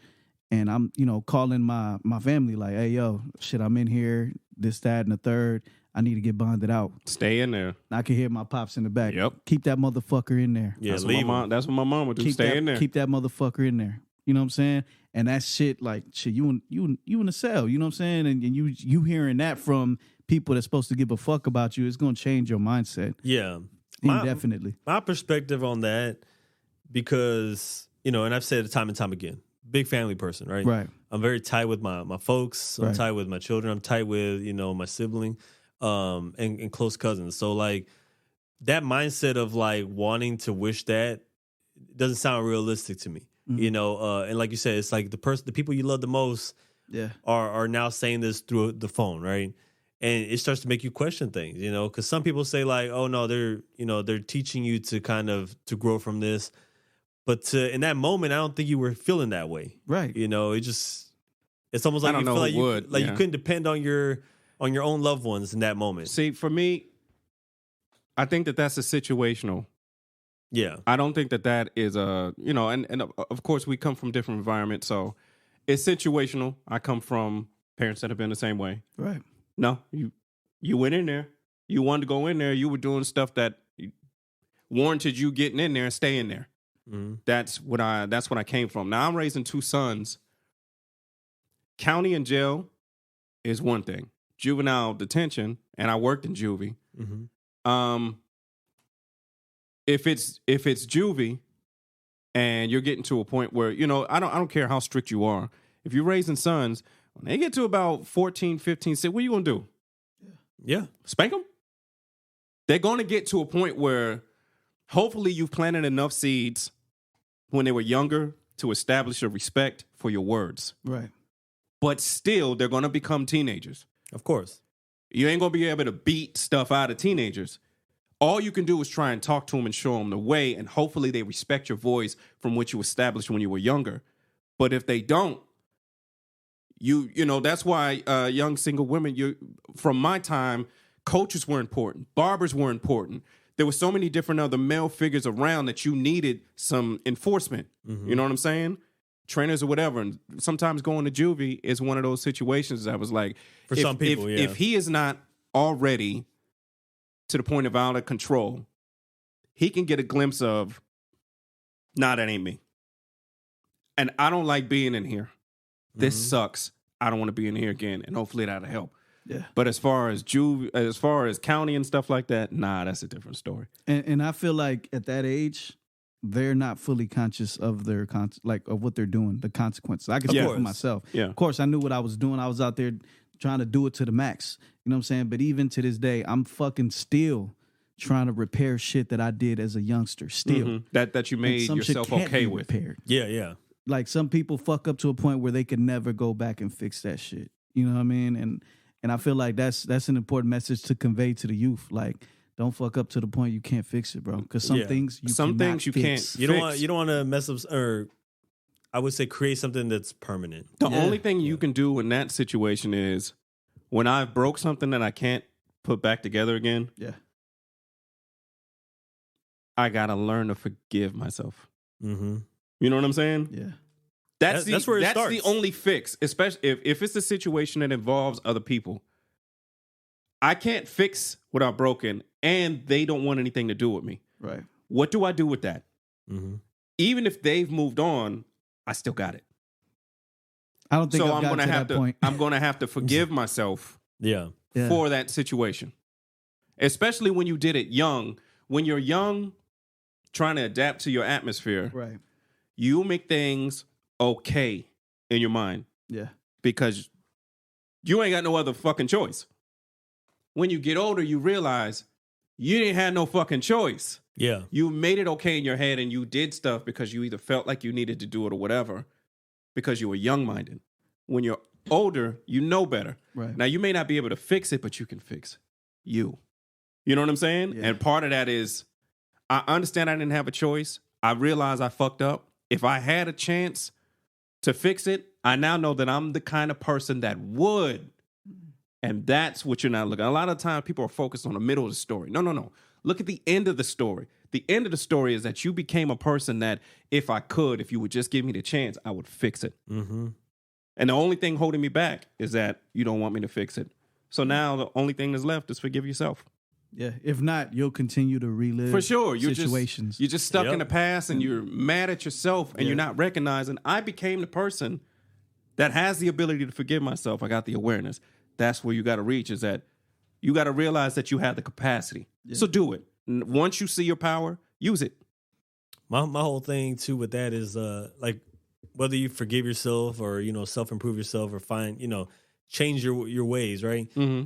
And I'm, calling my family like, hey, yo, shit, I'm in here, this, that, and the third. I need to get bonded out. Stay in there. I can hear my pops in the back. Yep. Keep that motherfucker in there. Yeah, That's leave what that's what my mom would do. Stay in there. Keep that motherfucker in there. You know what I'm saying? And that shit, like, shit, you in a cell. You know what I'm saying? And you hearing that from people that's supposed to give a fuck about you, it's going to change your mindset. Yeah. Indefinitely. My perspective on that, because, and I've said it time and time again, big family person, right? Right. I'm very tight with my folks. I'm tight with my children. I'm tight with, my sibling and close cousins. So, like, that mindset of, like, wanting to wish that doesn't sound realistic to me. And like you said, it's like the people you love the most are now saying this through the phone, right? And it starts to make you question things, because some people say, like, oh no, they're teaching you to kind of to grow from this. But in that moment, I don't think you were feeling that way. Right. It's almost like you feel like you couldn't depend on your own loved ones in that moment. See, for me, I think that's a situational. Yeah. I don't think that is and of course we come from different environments, so it's situational. I come from parents that have been the same way. Right. No, you went in there. You wanted to go in there. You were doing stuff that warranted you getting in there and staying there. Mm-hmm. That's what I came from. Now I'm raising two sons. County and jail is one thing. Juvenile detention, and I worked in juvie. Mm-hmm. If it's juvie and you're getting to a point where, I don't care how strict you are. If you're raising sons, when they get to about 14, 15, what are you going to do? Yeah. Spank them? They're going to get to a point where hopefully you've planted enough seeds when they were younger to establish a respect for your words. Right. But still, they're going to become teenagers. Of course. You ain't going to be able to beat stuff out of teenagers. All you can do is try and talk to them and show them the way, and hopefully they respect your voice from what you established when you were younger. But if they don't, that's why young single women, from my time, coaches were important. Barbers were important. There were so many different other male figures around that you needed some enforcement. Mm-hmm. You know what I'm saying? Trainers or whatever. And sometimes going to juvie is one of those situations that was like, for some people, if he is not already to the point of out of control, he can get a glimpse of, nah, that ain't me. And I don't like being in here. This sucks. I don't want to be in here again. And hopefully that'll help. Yeah. But as far as county and stuff like that, nah, that's a different story. And I feel like at that age, they're not fully conscious of their of what they're doing, the consequences. I can speak for myself. Yeah. Of course, I knew what I was doing. I was out there trying to do it to the max. You know what I'm saying? But even to this day, I'm fucking still trying to repair shit that I did as a youngster. Still. Mm-hmm. That you made yourself okay with. Repaired. Yeah, yeah. Like some people fuck up to a point where they can never go back and fix that shit. You know what I mean? And I feel like that's an important message to convey to the youth. Like, don't fuck up to the point you can't fix it, bro. Because some things you can't. You don't want to mess up, or I would say create something that's permanent. The only thing you can do in that situation is when I broke something that I can't put back together again. Yeah, I gotta learn to forgive myself. Mm-hmm. You know what I'm saying? Yeah. That's where it starts. That's the only fix, especially if it's a situation that involves other people. I can't fix what I've broken, and they don't want anything to do with me. Right. What do I do with that? Mm-hmm. Even if they've moved on, I still got it. I don't think so. I'm gonna have to. Point. I'm gonna have to forgive myself. For that situation, especially when you did it young. When you're young, trying to adapt to your atmosphere, right? You make things okay in your mind. Yeah. Because you ain't got no other fucking choice. When you get older, you realize you didn't have no fucking choice. Yeah. You made it okay in your head and you did stuff because you either felt like you needed to do it or whatever, because you were young-minded. When you're older, you know better. Right. Now, you may not be able to fix it, but you can fix you. You know what I'm saying? Yeah. And part of that is, I understand I didn't have a choice. I realize I fucked up. If I had a chance to fix it, I now know that I'm the kind of person that would. And that's what you're not looking at. A lot of times people are focused on the middle of the story. No. Look at the end of the story. The end of the story is that you became a person that if you would just give me the chance, I would fix it. Mm-hmm. And the only thing holding me back is that you don't want me to fix it. So now the only thing that's left is forgive yourself. Yeah. If not, you'll continue to relive For sure. situations. You're just stuck Yep. in the past and you're mad at yourself and you're not recognizing I became the person that has the ability to forgive myself. I got the awareness. That's where you got to reach, is that you got to realize that you have the capacity. Yeah. So do it. Once you see your power, use it. My whole thing too with that is like whether you forgive yourself or self-improve yourself or change your ways, right? Mm-hmm.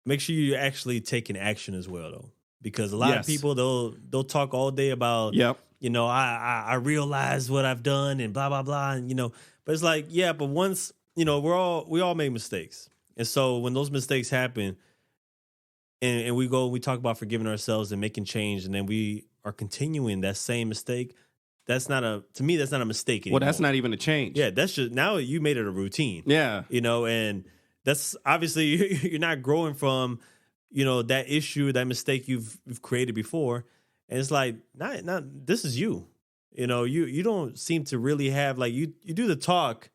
Make sure you actually taking action as well, though, because a lot of Yes. people they'll talk all day about Yep. I realize what I've done and blah blah blah, and but it's like, yeah, but once we all make mistakes, and so when those mistakes happen, and we talk about forgiving ourselves and making change, and then we are continuing that same mistake. To me, that's not a mistake anymore. Well, that's not even a change. Yeah, that's just now you made it a routine. Yeah. And that's obviously you're not growing from, that issue, that mistake you've created before. And it's like, not this is you. You don't seem to really have you do the talk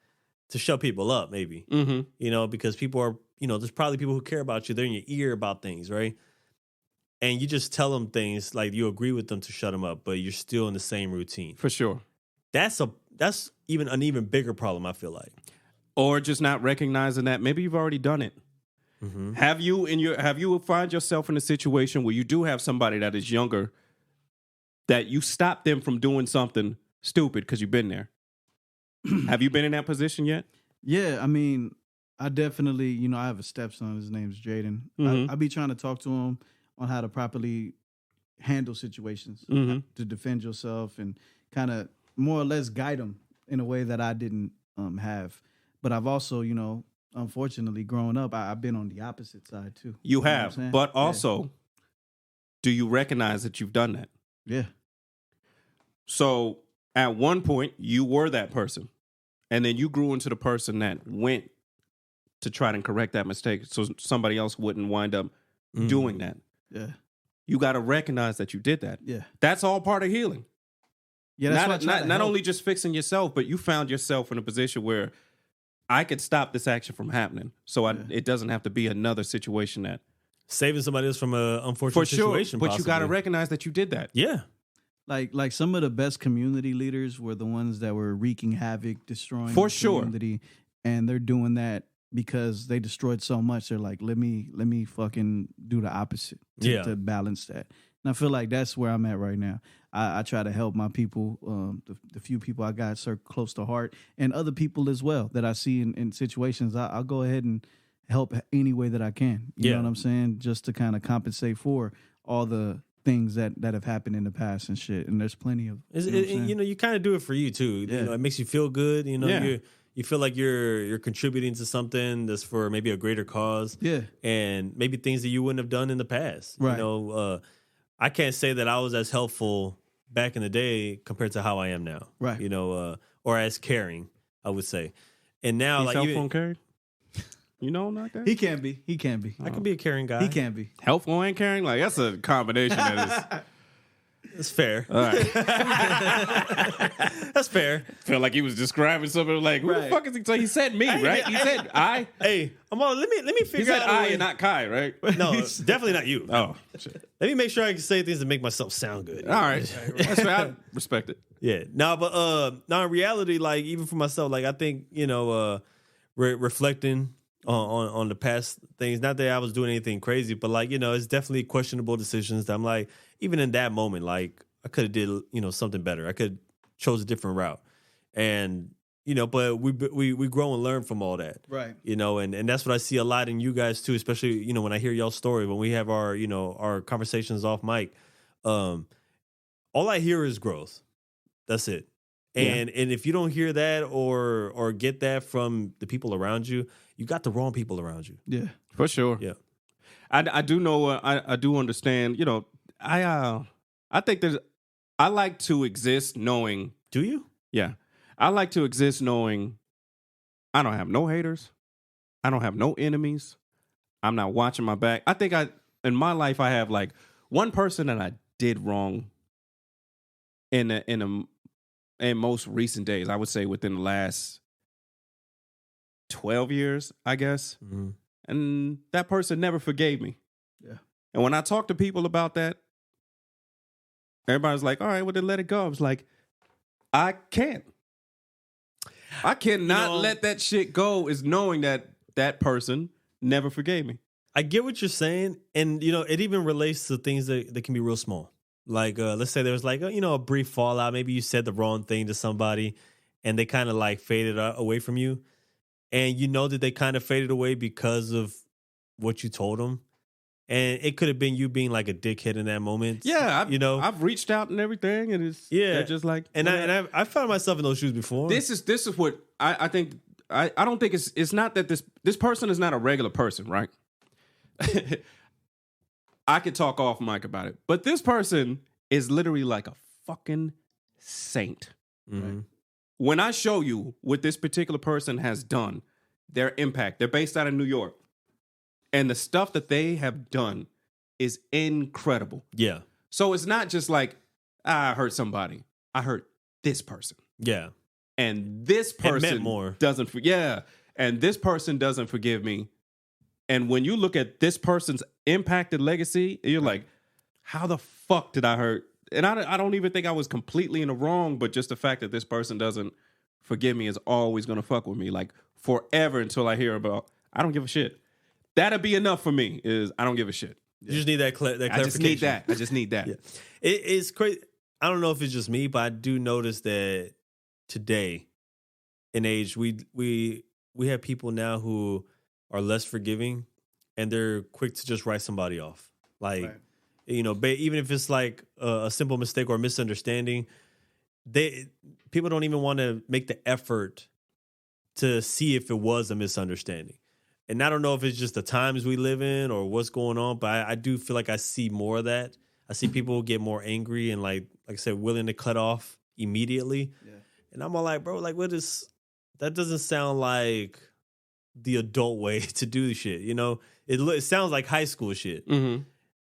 to shut people up, maybe. Mm-hmm. Because people are, there's probably people who care about you. They're in your ear about things, right? And you just tell them things like you agree with them to shut them up, but you're still in the same routine. For sure. That's even an even bigger problem, I feel like. Or just not recognizing that maybe you've already done it. Mm-hmm. Have you find yourself in a situation where you do have somebody that is younger that you stop them from doing something stupid because you've been there? Have you been in that position yet? Yeah, I mean, I definitely, I have a stepson. His name's Jaden. Mhm. I be trying to talk to him on how to properly handle situations, Mhm. to defend yourself, and kind of more or less guide him in a way that I didn't have. But I've also, unfortunately, growing up, I've been on the opposite side too. You know what I'm have. saying? But Yeah. also, do you recognize that you've done that? Yeah. So at one point, you were that person. And then you grew into the person that went to try to correct that mistake so somebody else wouldn't wind up doing that. Yeah. You got to recognize that you did that. Yeah. That's all part of healing. Yeah. That's why I try Not to not help. only just fixing yourself, but you found yourself in a position where I could stop this action from happening. So it doesn't have to be another situation that. Saving somebody else from an unfortunate For sure. situation. But you got to possibly. recognize that you did that. Yeah. Like some of the best community leaders were the ones that were wreaking havoc, destroying For the sure. community, and they're doing that because they destroyed so much. They're like, let me fucking do the opposite to balance that. And I feel like that's where I'm at right now. I try to help my people, the few people I got close to heart, and other people as well that I see in situations. I'll go ahead and help any way that I can. You know what I'm saying? Just to kind of compensate for all the things that have happened in the past and shit. And there's plenty of You kind of do it for you too. Yeah. It makes you feel good. Yeah. You feel like you're contributing to something that's for maybe a greater cause. Yeah. And maybe things that you wouldn't have done in the past. Right. I can't say that I was as helpful back in the day compared to how I am now. Right. Or as caring, I would say. And now, He's like, helpful and caring? Like that? He can be. I can be a caring guy. He can be. Helpful and caring? Like, that's a combination that is. That's fair. All right. That's fair. Felt like he was describing something like, who the Right. fuck is he? So he said me, right? He said I. Hey, let me He figure said out a I way- and not Kai, right? No, it's definitely not you. Oh, shit. Let me make sure I can say things that make myself sound good. All right. That's fair. I respect it. Yeah. But in reality, like even for myself, like I think, reflecting on the past things, not that I was doing anything crazy, but like, it's definitely questionable decisions that I'm like, even in that moment, like I could have did, something better. I could chose a different route. And, but we grow and learn from all that. Right. And that's what I see a lot in you guys too, especially, when I hear y'all's story, when we have our, our conversations off mic, all I hear is growth. That's it. And if you don't hear that or get that from the people around you, you got the wrong people around you. Yeah. For sure. Yeah. I do know, I do understand, I think I like to exist knowing. Do you? Yeah. I like to exist knowing I don't have no haters. I don't have no enemies. I'm not watching my back. I think in my life I have like one person that I did wrong in most recent days. I would say within the last 12 years, I guess. Mm-hmm. And that person never forgave me. Yeah. And when I talk to people about that, everybody's like, all right, well, then let it go. I was like, I can't. I cannot let that shit go, is knowing that that person never forgave me. I get what you're saying. And, it even relates to things that can be real small. Like, let's say there was like, a brief fallout. Maybe you said the wrong thing to somebody and they kind of like faded away from you. And you know that they kind of faded away because of what you told them. And it could have been you being like a dickhead in that moment. Yeah, I've reached out and everything, and they're just like, and I found myself in those shoes before. This is what I think. I don't think it's not that this person is not a regular person, right? I could talk off mic about it, but this person is literally like a fucking saint. Mm-hmm. Right? When I show you what this particular person has done, their impact, they're based out of New York. And the stuff that they have done is incredible. Yeah. So it's not just like, I hurt somebody. I hurt this person. Yeah. And this person doesn't, and this person doesn't forgive me. And when you look at this person's impacted legacy, you're like, how the fuck did I hurt? And I don't even think I was completely in the wrong, but just the fact that this person doesn't forgive me is always going to fuck with me, like forever, until I hear about, I don't give a shit. That'd be enough for me, is I don't give a shit. You just need that clarification. I just need that. Yeah. It's crazy. I don't know if it's just me, but I do notice that today in age, we have people now who are less forgiving, and they're quick to just write somebody off. Like, even if it's like a simple mistake or a misunderstanding, people don't even want to make the effort to see if it was a misunderstanding. And I don't know if it's just the times we live in or what's going on, but I do feel like I see more of that. I see people get more angry and like I said, willing to cut off immediately. Yeah. And I'm all like, bro, like that doesn't sound like the adult way to do shit. It sounds like high school shit. Mm-hmm.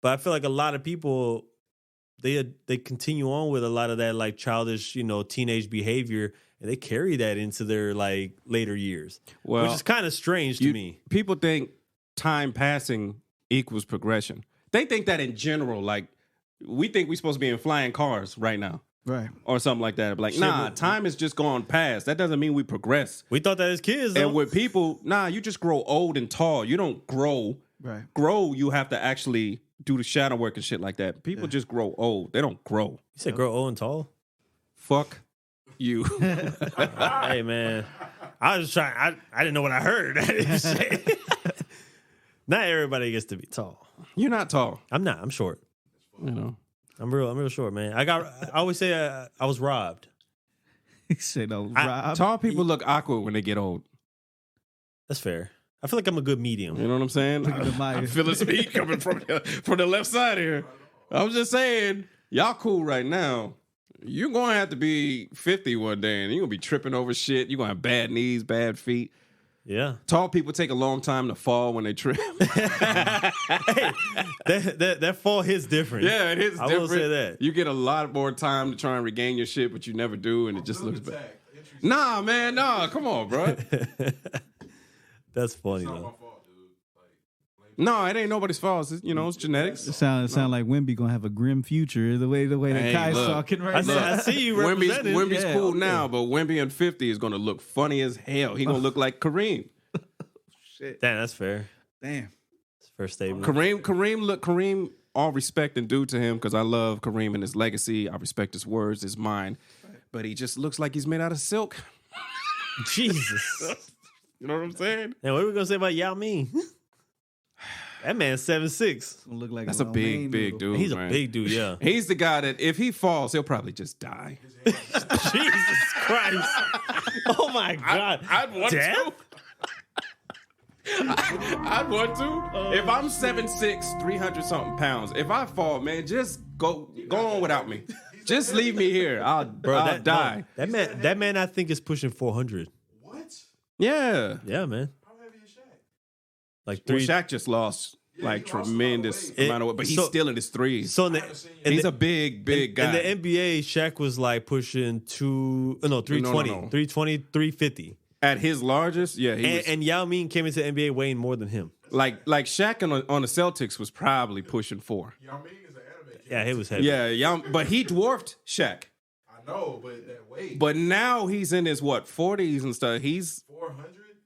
But I feel like a lot of people, they continue on with a lot of that like childish, teenage behavior, and they carry that into their like later years, which is kind of strange to me. People think time passing equals progression. They think that in general, like we think we're supposed to be in flying cars right now. Right. Or something like that. Like, time has just gone past. That doesn't mean we progress. We thought that as kids, though. And with people, you just grow old and tall. You don't grow. Right. Grow, you have to actually do the shadow work and shit like that. People just grow old. They don't grow. You said grow old and tall? Fuck you. Hey, man. I was just trying. I didn't know what I heard. I didn't say. Not everybody gets to be tall. You're not tall. I'm not. I'm short. I'm real short, man. I always say I was robbed. He said, robbed. Tall people look awkward when they get old. That's fair. I feel like I'm a good medium. You know what I'm saying? I'm feeling some heat coming from the left side here. I was just saying, y'all cool right now. You're going to have to be 50 one day, and you're going to be tripping over shit. You're going to have bad knees, bad feet. Yeah. Tall people take a long time to fall when they trip. Hey, that fall hits different. Yeah, it hits different. I will say that. You get a lot more time to try and regain your shit, but you never do, and it just looks bad. Nah, man, come on, bro. That's funny, though. No, it ain't nobody's fault. It's genetics. It sound like Wemby gonna have a grim future. The way that Kai's talking right now. I see you representing. Wemby's cool now, but Wemby in 50 is gonna look funny as hell. He gonna look like Kareem. Shit. Damn, that's fair. Damn. That's a fair statement. Kareem, all respect and due to him, because I love Kareem and his legacy. I respect his words, his mind. But he just looks like he's made out of silk. Jesus. You know what I'm saying? And what are we gonna say about Yao Ming? That man's 7'6". Look like that's a big dude. He's man. a big dude, yeah. He's the guy that if he falls, he'll probably just die. Jesus Christ! Oh my God! I'd want to. I'd want to. If I'm 7'6", 300 something pounds, if I fall, man, just go on without me. Just leave me here. I'll die. No, that man, I think is pushing 400. What? Yeah. Yeah, man. How heavy is Shaq? Like Well, 3. Shaq just lost Yeah, like he lost a lot of tremendous weight. amount of weight, but he's So- still in his threes. So in I haven't seen the, in He's the, a big guy. in the NBA, Shaq was like pushing 320, No. 320, 350. At his largest, yeah, he was, And Yao Ming came into the NBA weighing more than him. like Shaq on the Celtics was probably pushing 4. Yao Ming is an anime kid. Yeah, he was heavy. Yeah, but he dwarfed Shaq. I know, but that weight. But now he's in his 40s and stuff. He's 400,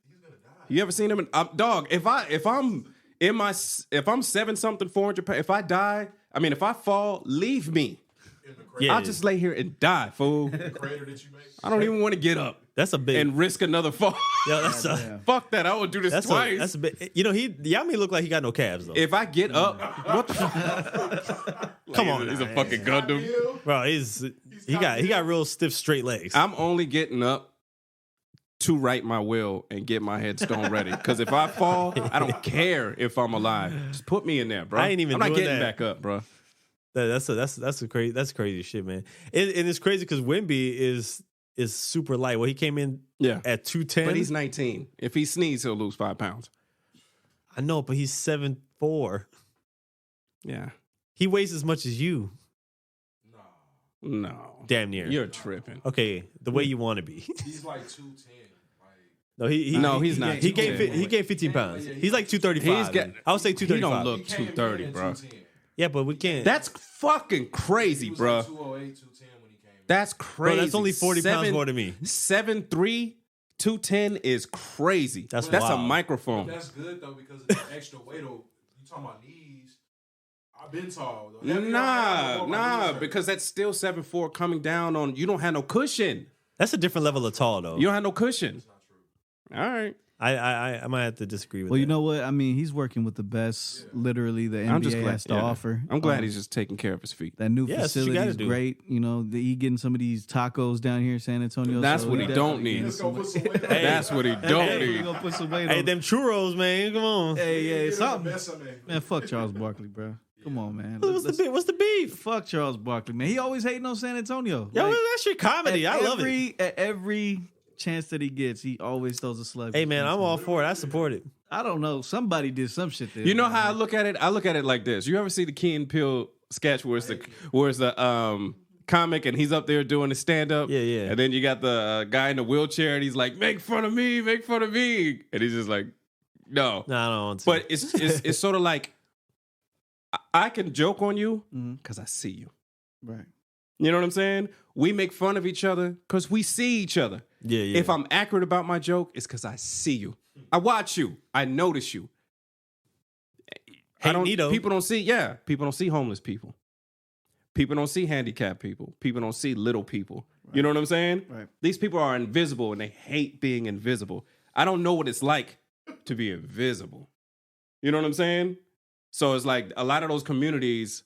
he's gonna die. you ever seen him? Dog, if I'm 7-something 400 pounds, if I die, I mean if I fall, leave me. In the crater, Yeah. I'll just lay here and die, fool. the crater that you make. I don't even want to get up That's a big. and risk another fall. yeah, that's a, Fuck that. I would do this that's twice. that's a big. You know, Yao Ming looked like he got no calves though. If I get up, what the fuck? Come on, He's a now. fucking Gundam. Bill, Bro, he got real stiff straight legs. I'm only getting up to right my will and get my headstone ready. Because if I fall, I don't care if I'm alive. Just put me in there, bro. I ain't even I'm not doing getting that. back up, bro. That's crazy shit, man. And it's crazy because Wemby is super light. Well, he came in Yeah. at 210. But he's 19. If he sneezes, he'll lose 5 pounds. I know, but he's 7'4". Yeah. He weighs as much as you. No. Damn near. You're tripping. Okay, the way you want to be. he's like 210. No, he's not. He gained 210. 15 pounds. He's like 235. He's got- I would say He 235. don't look 230, bro. Yeah, but we can't. That's fucking crazy, He was bro. like 208, 210 when he came. That's crazy. Bro, that's only 40 pounds more than me. 7'3", 210 is crazy. That's a wild. microphone. That's good though because of the extra weight. Though you talking about knees? I've been tall. Though. Nah, because that's still 7'4" coming down on. You don't have no cushion. That's a different level of tall, though. You don't have no cushion. All right. I might have to disagree with Well, that. you know what? I mean, he's working with the best, literally, the I'm just NBA glad has to yeah. offer. I'm glad he's just taking care of his feet. That new Yeah, that's what you facility gotta is do. great. You know, he getting some of these tacos down here in San Antonio. That's so what he don't definitely need. Let's go put some weight on. Hey. That's what he don't We're need. gonna put some weight Hey, on. them churros, man. Come on. Hey, yeah, Get something. the best of me. Man, fuck Charles Barkley, bro. Come on, man. What's the beef? Fuck Charles Barkley, man. He always hating on San Antonio. Yo, Like, that's your comedy. I love it. At every chance that he gets, he always throws a slug. Hey, man, I'm all for it. I support it. I don't know. Somebody did some shit there. You know how I look at it? I look at it like this. You ever see the Key and Peele sketch where it's the comic and he's up there doing the stand up? Yeah. And then you got the guy in the wheelchair and he's like, make fun of me. And he's just like, no. No, I don't want to. But it's sort of like, I can joke on you Mhm. because I see you. Right. You know what I'm saying? We make fun of each other because we see each other. yeah. If I'm accurate about my joke, it's because I see you. I watch you. I notice you. Hey, Nito. People don't see homeless people. People don't see handicapped people. People don't see little people. You know what I'm saying? Right. These people are invisible and they hate being invisible. I don't know what it's like to be invisible. You know what I'm saying? So it's like a lot of those communities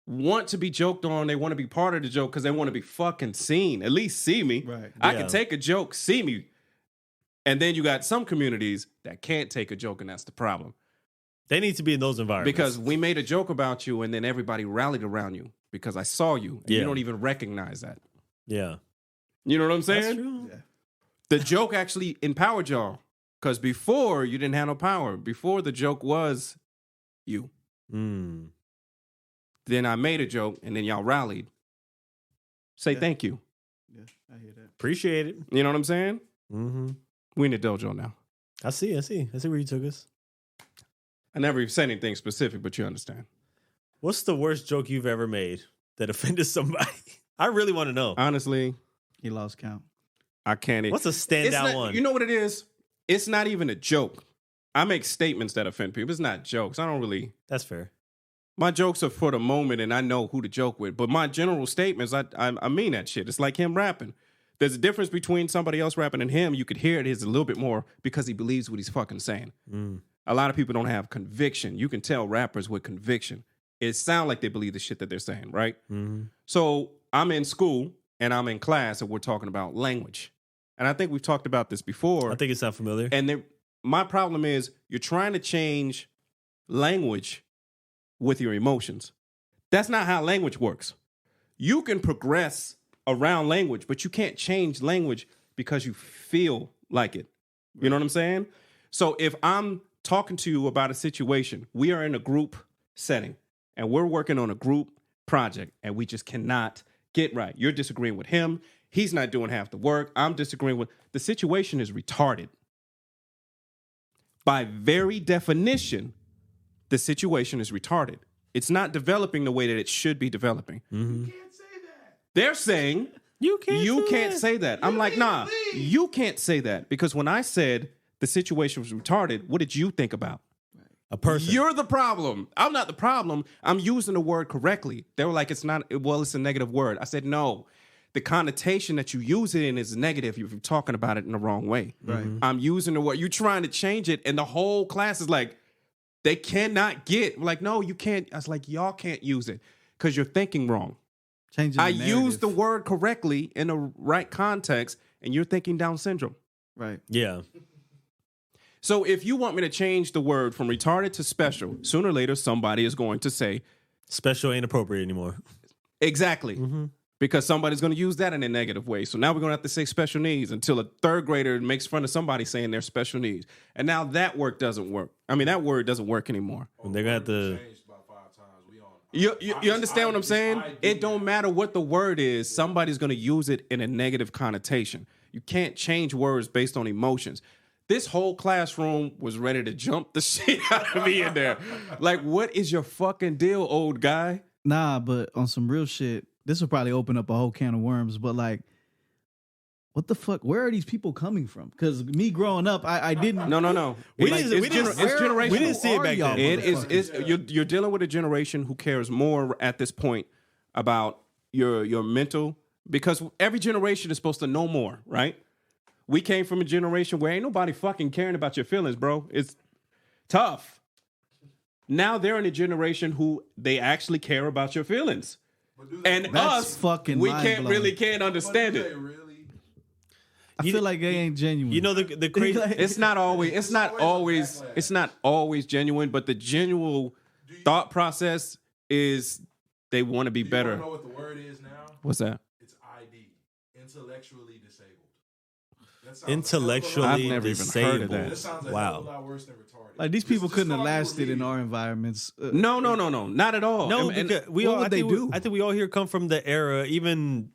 want to be joked on. They want to be part of the joke because they want to be fucking seen. At least see me. Right. I Yeah. can take a joke, see me. And then you got some communities that can't take a joke, and that's the problem. They need to be in those environments. Because we made a joke about you, and then everybody rallied around you because I saw you, and you Yeah. don't even recognize that. yeah. You know what I'm That's saying? true. Yeah. The joke actually empowered y'all. Because before, you didn't have no power. Before, the joke was you. Mm. Then I made a joke, and then y'all rallied. Say Yeah. thank you. Yeah, I hear that. Appreciate it. You know what I'm saying? Mm-hmm. We in the dojo now. I see where you took us. I never even said anything specific, but you understand. What's the worst joke you've ever made that offended somebody? I really want to know. Honestly, He lost count. I can't. What's a It's standout not- one? You know what it is? It's not even a joke. I make statements that offend people. It's not jokes. I don't really. That's fair. My jokes are for the moment, and I know who to joke with. But my general statements, I mean that shit. It's like him rapping. There's a difference between somebody else rapping and him. You could hear it is a little bit more because he believes what he's fucking saying. Mm. A lot of people don't have conviction. You can tell rappers with conviction. It sounds like they believe the shit that they're saying, right? Mm-hmm. So I'm in school and I'm in class and we're talking about language. And I think we've talked about this before. I think it sounds familiar. And my problem is you're trying to change language with your emotions. That's not how language works. You can progress around language, but you can't change language because you feel like it. You know what I'm saying? So if I'm talking to you about a situation, we are in a group setting and we're working on a group project and we just cannot get right. You're disagreeing with him. He's not doing half the work. I'm disagreeing with the situation is retarded. By very definition, the situation is retarded. It's not developing the way that it should be developing. You can't say that. They're saying you can't say that. I'm like, nah, you can't say that. Because when I said the situation was retarded, what did you think about? A person. You're the problem. I'm not the problem. I'm using the word correctly. They were like, it's not, well, it's a negative word. I said, no. The connotation that you use it in is negative if you're talking about it in the wrong way. Right. I'm using the word. You're trying to change it, and the whole class is like, they cannot get. Like, no, you can't. I was like, y'all can't use it because you're thinking wrong. Changing I the used the narrative. word correctly in the right context, and you're thinking Down syndrome. Right. Yeah. So if you want me to change the word from retarded to special, sooner or later somebody is going to say Special ain't appropriate anymore. exactly. Because somebody's going to use that in a negative way. So now we're going to have to say special needs until a third grader makes fun of somebody saying they're special needs. And now that word doesn't work. I mean, that word doesn't work anymore. And they're gonna have to. Changed about 5 times. You understand what I'm saying? It don't matter what the word is. Somebody's going to use it in a negative connotation. You can't change words based on emotions. This whole classroom was ready to jump the shit out of me in there. Like, what is your fucking deal, old guy? Nah, but on some real shit, this will probably open up a whole can of worms. But like, what the fuck? Where are these people coming from? Because me growing up, I didn't. No. We It's didn't- we didn't- it's generational. we didn't see it back then. It is you're dealing with a generation who cares more at this point about your mental, because every generation is supposed to know more, right? We came from a generation where ain't nobody fucking caring about your feelings, bro. It's tough. Now they're in a generation who they actually care about your feelings. And That's us, fucking we mind-blowing. can't understand it. I feel like they ain't genuine. You know the crazy. It's not always genuine, but the genuine thought process is they want to be Do you better. wanna know what the word is now? What's that? It's ID. Intellectually disabled. That sounds Intellectually I've never even disabled. heard of that. That sounds a hell Wow. of a lot worse than retarded. like these This people is just couldn't have how people lasted in read our it. environments. No, not at all. No, And- because we what all. would I they think do? I think we all here come from the era. Even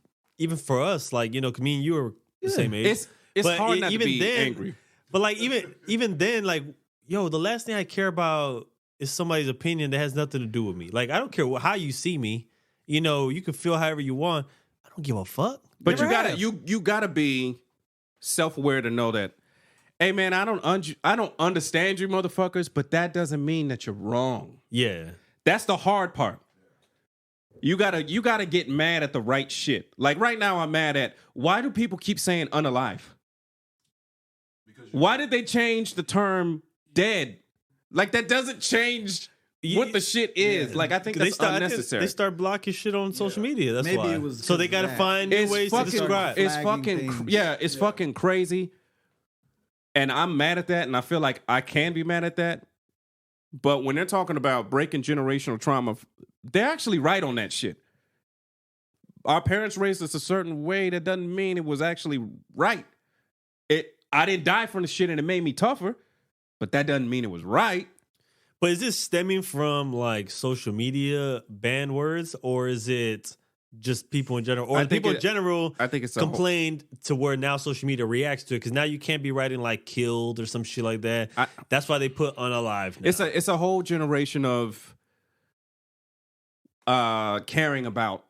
for us, like me and you are the same age. it's But hard not to even be then- angry. But like even then, like the last thing I care about is somebody's opinion that has nothing to do with me. Like I don't care how you see me. You can feel however you want. I don't give a fuck. But Never you gotta have. you gotta be self-aware to know that, hey man, I don't understand you motherfuckers, but that doesn't mean that you're wrong. Yeah. That's the hard part. You gotta get mad at the right shit. Like right now, I'm mad at why do people keep saying unalive? Why did they change the term dead? Like that doesn't change what the shit is. Like I think that's unnecessary. They start blocking shit on social media. That's Maybe why. it was So they 'cause got to of that. find new ways to describe. It's flagging fucking things. it's fucking crazy. And I'm mad at that, and I feel like I can be mad at that. But when they're talking about breaking generational trauma, they're actually right on that shit. Our parents raised us a certain way. That doesn't mean it was actually right. I didn't die from the shit, and it made me tougher. But that doesn't mean it was right. But is this stemming from like social media banned words, or is it just people in general, or I the think people in general I think it's a whole- complained to where now social media reacts to it? Because now you can't be writing like killed or some shit like that. That's why they put unalive. Now. It's a whole generation of caring about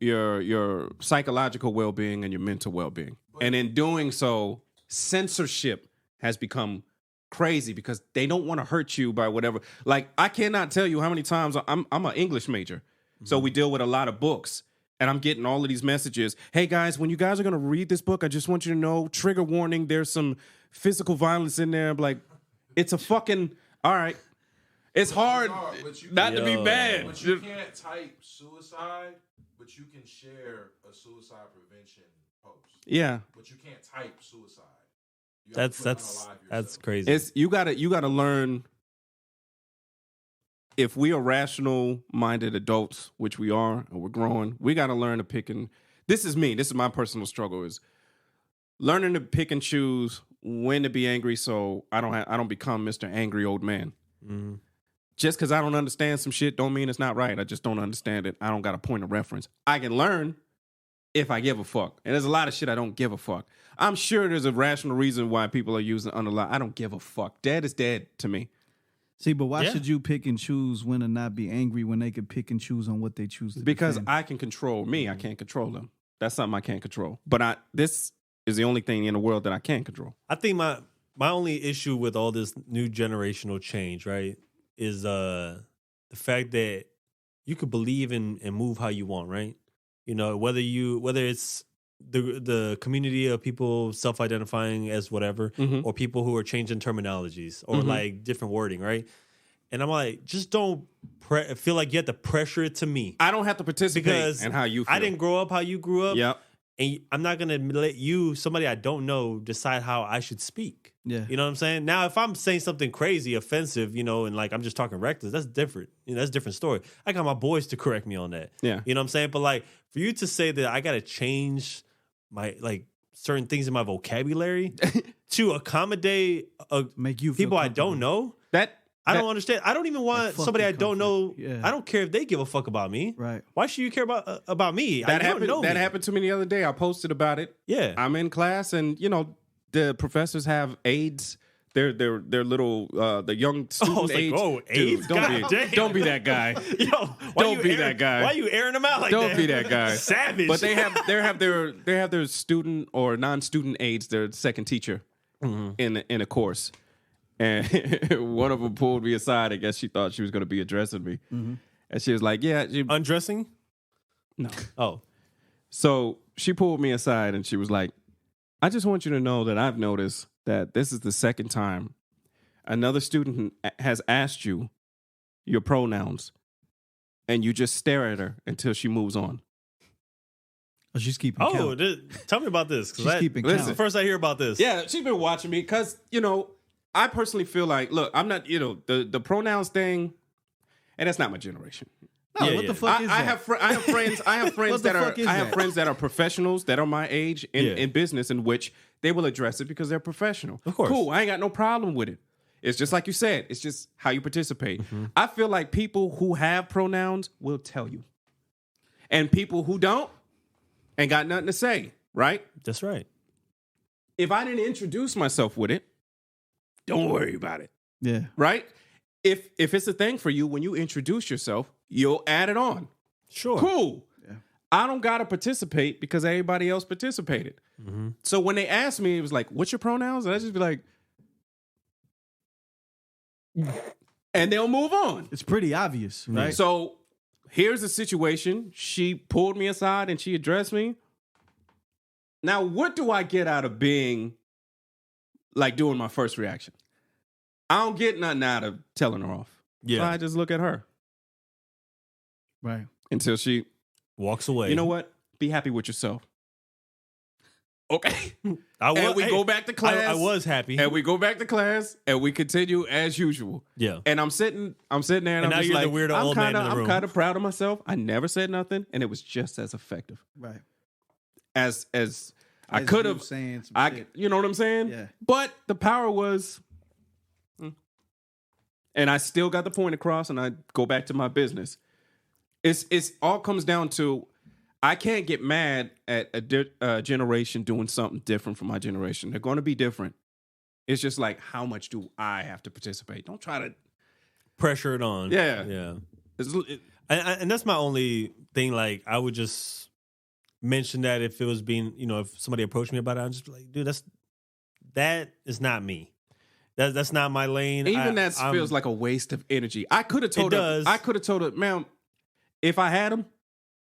your psychological well-being and your mental well-being. And in doing so, censorship has become crazy because they don't want to hurt you by whatever. Like I cannot tell you how many times I'm an English major. So we deal with a lot of books. And I'm getting all of these messages. Hey guys, when you guys are gonna read this book, I just want you to know, trigger warning, there's some physical violence in there. I'm like, it's a fucking all right. It's hard not to be bad. But you can't type suicide, but you can share a suicide prevention post. Yeah. But you can't type suicide. You have to put unalive That's yourself. crazy. It's you gotta learn. if we are rational-minded adults, which we are, and we're growing, we got to learn to pick and. This is me. This is my personal struggle. Is learning to pick and choose when to be angry, so I don't become Mr. Angry Old Man. Mm-hmm. Just because I don't understand some shit, don't mean it's not right. I just don't understand it. I don't got a point of reference. I can learn if I give a fuck, and there's a lot of shit I don't give a fuck. I'm sure there's a rational reason why people are using underline. I don't give a fuck. Dead is dead to me. See, but why Yeah. should you pick and choose when to not be angry when they could pick and choose on what they choose to Because defend? I can control me. I can't control them. That's something I can't control. But this is the only thing in the world that I can control. I think my only issue with all this new generational change, right, is the fact that you could believe and move how you want, right? You know, whether it's the community of people self-identifying as whatever, Mhm. or people who are changing terminologies or like different wording, right? And I'm like, just don't feel like you have to pressure it to me. I don't have to participate Because in how you feel. I didn't grow up how you grew up. Yep. And I'm not going to let you, somebody I don't know, decide how I should speak. Yeah. You know what I'm saying? Now, if I'm saying something crazy, offensive, you know, and like I'm just talking reckless, that's different. You know, that's a different story. I got my boys to correct me on that. Yeah. You know what I'm saying? But like for you to say that I got to change my, like, certain things in my vocabulary to accommodate Make you feel people I comfortable. don't know, That I don't understand. I don't even want fuck somebody your I don't know. comfort. Yeah. I don't care if they give a fuck about me. Right. Why should you care about me? that You don't happened. know That me. happened to me the other day. I posted about it. Yeah. I'm in class, and you know the professors have aides. They're little the young student I was like, aides. oh, Dude, aides? don't God be damn. don't be that guy. Yo, why Don't you be airing- that guy. Why you airing them out like Don't that? be that guy. Savage. But they have their student or non-student aides, their second teacher in a course. And one of them pulled me aside. I guess she thought she was going to be addressing me. And she was like, yeah. Undressing? No. Oh. So she pulled me aside and she was like, I just want you to know that I've noticed that this is the second time another student has asked you your pronouns and you just stare at her until she moves on. Oh, she's keeping Oh, count. tell me about this. She's keeping count. This is the first I hear about this. Yeah, she's been watching me because, you know, I personally feel like, look, I'm not, you know, the pronouns thing, and that's not my generation. No, Yeah, what yeah. the fuck is I that? have friends. I have friends What the that are. fuck is I have that? friends that are professionals that are my age Yeah. in business, in which they will address it because they're professional. Of course. Cool. I ain't got no problem with it. It's just like you said. It's just how you participate. Mm-hmm. I feel like people who have pronouns will tell you, and people who don't ain't got nothing to say. Right? That's right. If I didn't introduce myself with it, don't worry about it. Yeah. Right? If it's a thing for you, when you introduce yourself, you'll add it on. Sure. Cool. Yeah. I don't gotta participate because everybody else participated. So when they asked me, it was like, "What's your pronouns?" And I just be like, and they'll move on. It's pretty obvious, right? So here's the situation: she pulled me aside and she addressed me. Now, what do I get out of being like doing my first reaction? I don't get nothing out of telling her off. Yeah. So I just look at her Right. until she, Walks away. you know what? Be happy with yourself. Okay. And we go back to class. I was happy. And we go back to class and we continue as usual. Yeah. And I'm sitting there and And I'm now just you're the like, weirdo I'm old man kinda, in the I'm room. kind of proud of myself. I never said nothing, and it was just as effective Right. as I As could you have. saying some I, shit. you know what I'm saying? Yeah. But the power was, and I still got the point across, and I go back to my business. It's all comes down to, I can't get mad at a generation doing something different from my generation. They're going to be different. It's just like, how much do I have to participate? Don't try to. Pressure it on. Yeah. Yeah. It's, And that's my only thing. Like, I would just mention that if it was being, you know, if somebody approached me about it, I'd just be like, dude, that is not me. That's not my lane. even that feels like a waste of energy. I could have told her. does. I could have told her, ma'am, if I had them,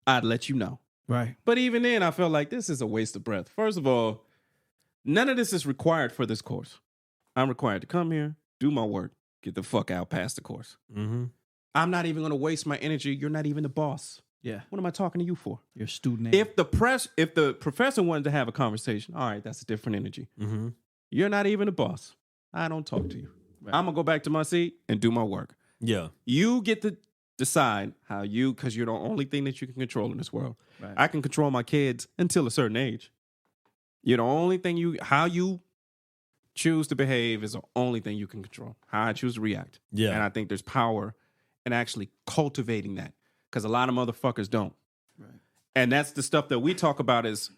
I'd let you know. Right. But even then, I felt like this is a waste of breath. First of all, none of this is required for this course. I'm required to come here, do my work, get the fuck out past the course. Mm-hmm. I'm not even going to waste my energy. You're not even the boss. Yeah. What am I talking to you for? Your student name. If the professor wanted to have a conversation, all right, that's a different energy. Mm-hmm. You're not even the boss. I don't talk to you. I'm gonna go back to my seat and do my work. Yeah. You get to decide how you, because you're the only thing that you can control in this world. Right. I can control my kids until a certain age. You're the only thing how you choose to behave is the only thing you can control. How I choose to react. Yeah. And I think there's power in actually cultivating that, because a lot of motherfuckers don't. Right. And that's the stuff that we talk about is,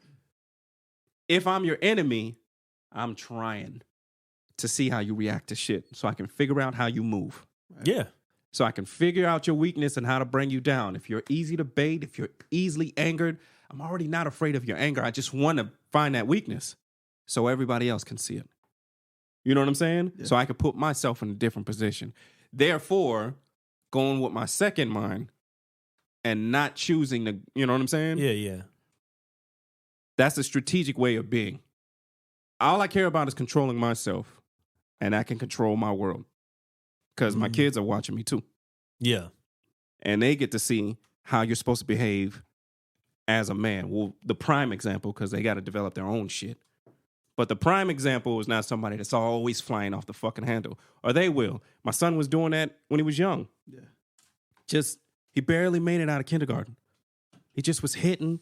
if I'm your enemy, I'm trying to see how you react to shit so I can figure out how you move. Yeah. So I can figure out your weakness and how to bring you down. If you're easy to bait, if you're easily angered, I'm already not afraid of your anger. I just want to find that weakness so everybody else can see it. You know what I'm saying? Yeah. So I can put myself in a different position. Therefore, going with my second mind and not choosing to, you know what I'm saying? Yeah, yeah. That's a strategic way of being. All I care about is controlling myself, and I can control my world because my kids are watching me too. Yeah. And they get to see how you're supposed to behave as a man. Well, the prime example, because they got to develop their own shit. But the prime example is not somebody that's always flying off the fucking handle. Or they will. My son was doing that when he was young. Yeah. He barely made it out of kindergarten. He just was hitting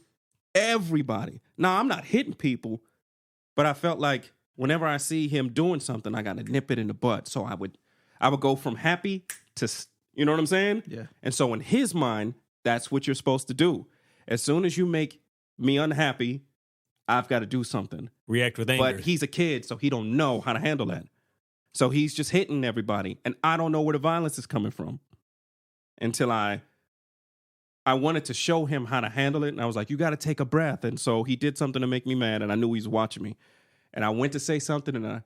everybody. Now, I'm not hitting people, but I felt like whenever I see him doing something, I got to nip it in the bud. So I would go from happy to, you know what I'm saying? Yeah. And so in his mind, that's what you're supposed to do. As soon as you make me unhappy, I've got to do something. React with anger. But he's a kid, so he don't know how to handle that. So he's just hitting everybody. And I don't know where the violence is coming from until I wanted to show him how to handle it. And I was like, you got to take a breath. And so he did something to make me mad, and I knew he was watching me. And I went to say something, and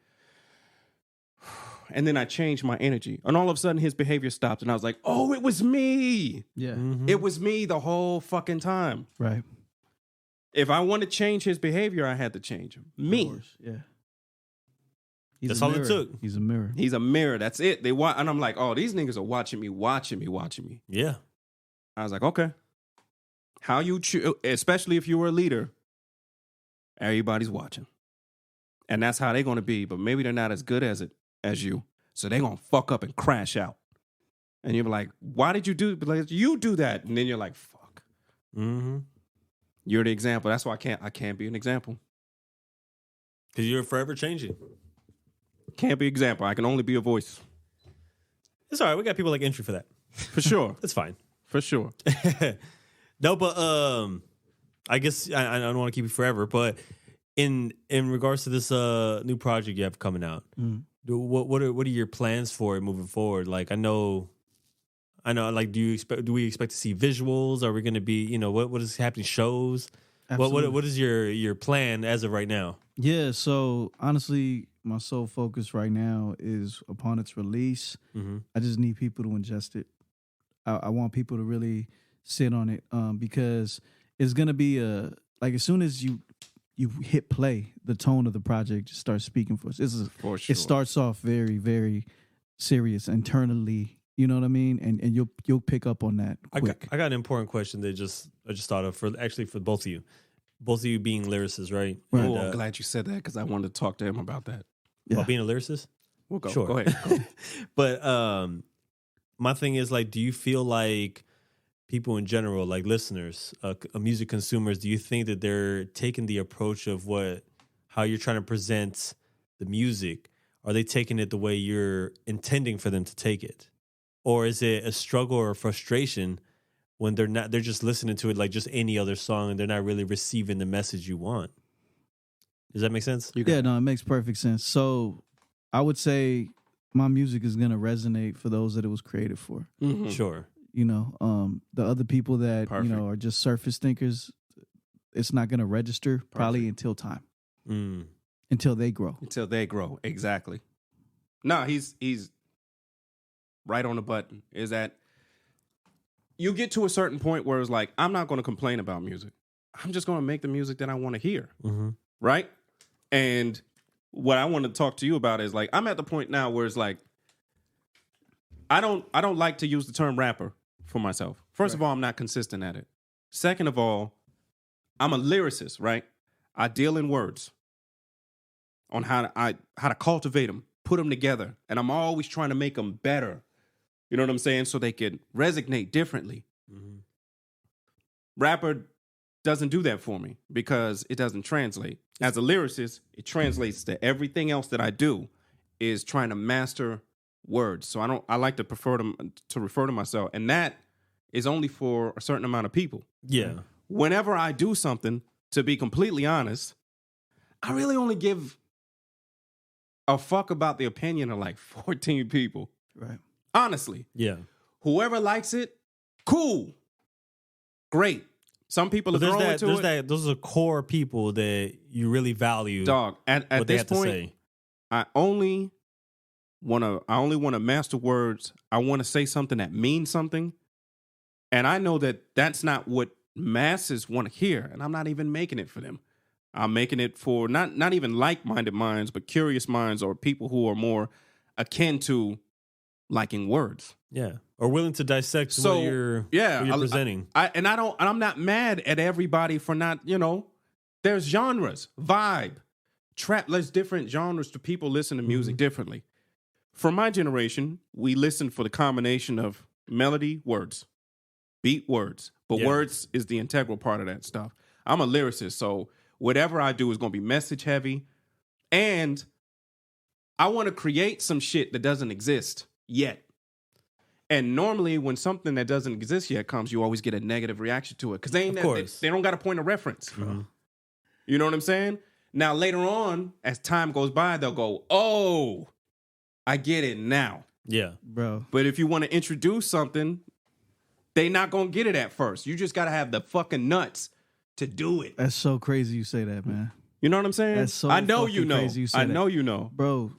then I changed my energy. And all of a sudden, his behavior stopped. And I was like, oh, it was me. Yeah. It was me the whole fucking time. Right. If I want to change his behavior, I had to change him. Of Me. course, yeah. He's That's a all it mirror. took. He's a mirror. He's a mirror. That's it. And I'm like, oh, these niggas are watching me. Yeah. I was like, okay. How you especially if you were a leader, everybody's watching. And that's how they're going to be. But maybe they're not as good as you. So they're going to fuck up and crash out. And you're like, why did you do that? And then you're like, fuck. Mm-hmm. You're the example. That's why I can't be an example. Because you're forever changing. Can't be example. I can only be a voice. It's all right. We got people like Intre for that. For sure. That's fine. For sure. No, but I guess I don't want to keep you forever, but in regards to this new project you have coming out, what are your plans for it moving forward? Like I know. Like, do we expect to see visuals? Are we going to be, what is happening? Shows? What is your plan as of right now? Yeah, so honestly, my sole focus right now is upon its release. Mm-hmm. I just need people to ingest it. I want people to really sit on it because it's gonna be as soon as you hit play, the tone of the project just starts speaking for us. For sure. It starts off very, very serious internally. You know what I mean? And you'll pick up on that quick. I got an important question that I just thought of for both of you. Both of you being lyricists, right? Right. Oh, I'm glad you said that because I wanted to talk to him about that. Yeah. About being a lyricist? We'll go. Sure. Go ahead. Go. But my thing is, like, do you feel like people in general, like listeners, music consumers, do you think that they're taking the approach of how you're trying to present the music? Are they taking it the way you're intending for them to take it? Or is it a struggle or a frustration when they're just listening to it like just any other song and they're not really receiving the message you want? Does that make sense? Yeah, no, it makes perfect sense. So I would say my music is going to resonate for those that it was created for. Mm-hmm. Sure. The other people that, Perfect. are just surface thinkers, it's not going to register probably until time, until they grow. Until they grow. Exactly. No, he's right on the button. Is that you get to a certain point where it's like, I'm not going to complain about music. I'm just going to make the music that I want to hear. Mm-hmm. Right? And what I want to talk to you about is like, I'm at the point now where it's like, I don't like to use the term rapper for myself. First of all, I'm not consistent at it. Second of all, I'm a lyricist, right? I deal in words on how to cultivate them, put them together, and I'm always trying to make them better You know what I'm saying? So they can resonate differently. Mhm. Rapper doesn't do that for me because it doesn't translate. As a lyricist, it translates to everything else that I do is trying to master words. So I like to prefer to refer to myself, and that is only for a certain amount of people. Yeah. Whenever I do something, to be completely honest, I really only give a fuck about the opinion of like 14 people. Right. Honestly. Yeah. Whoever likes it, cool. Great. Some people are But throwing to it. those are core people that you really value. Dog, at what they this have to point, say. I only want to master words. I want to say something that means something. And I know that that's not what masses want to hear, and I'm not even making it for them. I'm making it for not even like-minded minds, but curious minds or people who are more akin to liking words. Yeah. Or willing to dissect So, what you're presenting. I'm not mad at everybody for not, there's genres, vibe, trap. There's different genres to people listen to music differently. For my generation, we listen for the combination of melody, words, beat, words. But words is the integral part of that stuff. I'm a lyricist, so whatever I do is going to be message heavy. And I want to create some shit that doesn't exist yet. And normally when something that doesn't exist yet comes, you always get a negative reaction to it. Because they don't got a point of reference. Mm-hmm. You know what I'm saying? Now, later on, as time goes by, they'll go, oh, I get it now. Yeah. Bro. But if you want to introduce something, they not going to get it at first. You just got to have the fucking nuts to do it. That's so crazy you say that, man. You know what I'm saying? That's so I know you fucking know. crazy you say I that. know you know. Bro,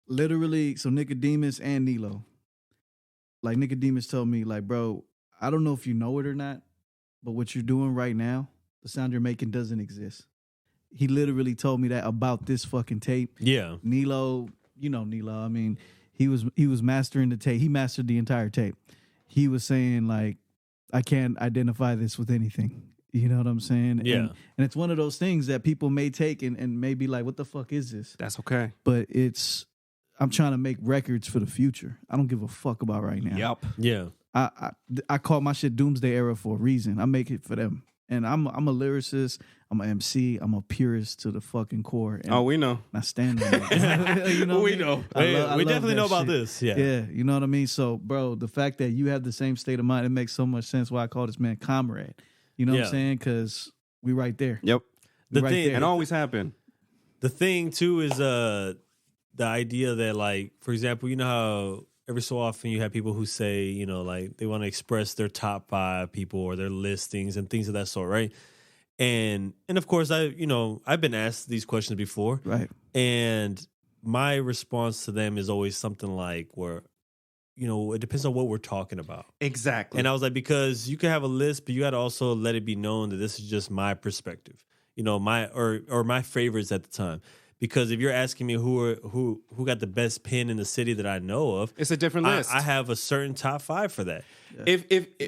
literally, so Nicodemus and Nilo. Like Nicodemus told me, like, bro, I don't know if you know it or not, but what you're doing right now, the sound you're making doesn't exist. He literally told me that about this fucking tape. Yeah. Nilo, you know Nilo. I mean, he was mastering the tape. He mastered the entire tape. He was saying, like, I can't identify this with anything. You know what I'm saying? Yeah. And it's one of those things that people may take and may be like, what the fuck is this? That's okay. But I'm trying to make records for the future. I don't give a fuck about right now. Yep. Yeah. I call my shit Doomsday Era for a reason. I make it for them. And I'm a lyricist. I'm an MC. I'm a purist to the fucking core. And We know. I stand on it. You know We what I mean? know. We love definitely that know about shit. this. Yeah. Yeah, you know what I mean? So, bro, the fact that you have the same state of mind, it makes so much sense why I call this man comrade. You know what I'm saying? Because we right there. Yep. The right thing, there. And always happen. the thing too is the idea that, like, for example, you know how every so often you have people who say, you know, like they want to express their top 5 people or their listings and things of that sort, right? And of course, I've been asked these questions before, Right. and my response to them is always something like, where, it depends on what we're talking about. Exactly. And I was like, because you can have a list, but you got to also let it be known that this is just my perspective, my favorites at the time. Because if you're asking me who got the best pen in the city that I know of, It's a different list. I have a certain top 5 for that.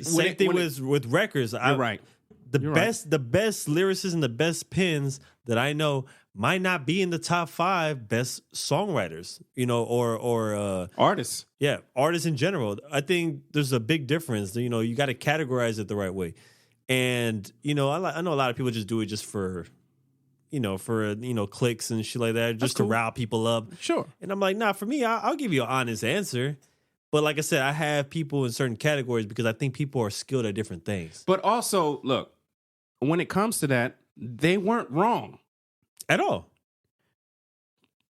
Same thing with records. You're right. The You're best lyricists and the best pens that I know might not be in the top 5 best songwriters, or Artists. yeah, artists in general. I think there's a big difference. You got to categorize it the right way. And, I know a lot of people just do it just for clicks and shit like that, just to rile people up. Sure. And I'm like, nah, for me, I'll give you an honest answer. But like I said, I have people in certain categories because I think people are skilled at different things. But also, look, when it comes to that, they weren't wrong. At all.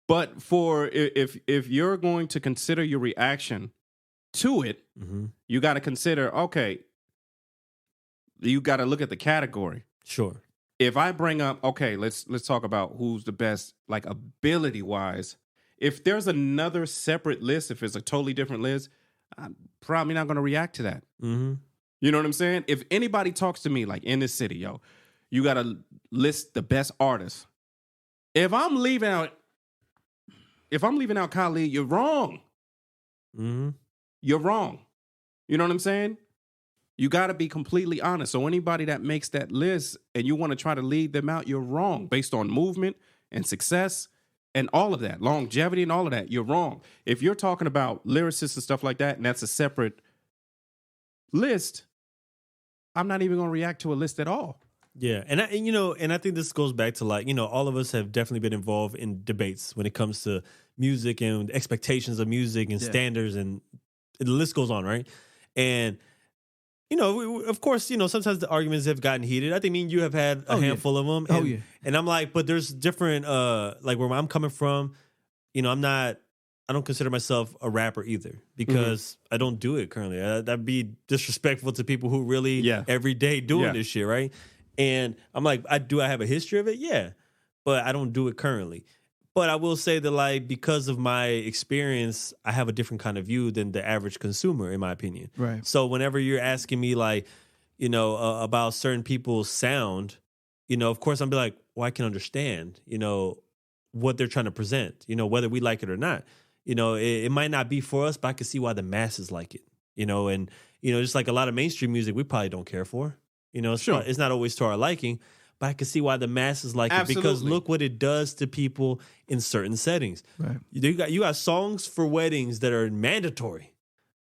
But if you're going to consider your reaction to it, you got to consider, okay, you got to look at the category. Sure. If I bring up, okay, let's talk about who's the best, like ability wise. If there's another separate list, if it's a totally different list, I'm probably not going to react to that. Mm-hmm. You know what I'm saying? If anybody talks to me like in this city, you got to list the best artists. If I'm leaving out Khalid, you're wrong. Mm-hmm. You're wrong. You know what I'm saying? You got to be completely honest. So anybody that makes that list and you want to try to lead them out, you're wrong based on movement and success. and all of that, longevity and all of that, you're wrong. If you're talking about lyricists and stuff like that, and that's a separate list, I'm not even going to react to a list at all. Yeah, and I think this goes back to like, all of us have definitely been involved in debates when it comes to music and expectations of music and standards, and the list goes on, right? And of course, sometimes the arguments have gotten heated. I think me and you have had a handful of them. And, and I'm like, but there's different, like where I'm coming from, I don't consider myself a rapper either because I don't do it currently. That'd be disrespectful to people who really every day doing this shit, right? And I'm like, I have a history of it? Yeah. But I don't do it currently. But I will say that, like, because of my experience, I have a different kind of view than the average consumer, in my opinion. Right. So whenever you're asking me, like, about certain people's sound, of course I'm be like, well, I can understand, what they're trying to present, whether we like it or not. It might not be for us, but I can see why the masses like it, and, just like a lot of mainstream music, we probably don't care for. It's not always to our liking, but I can see why the masses like it because look what it does to people in certain settings. Right. You got songs for weddings that are mandatory.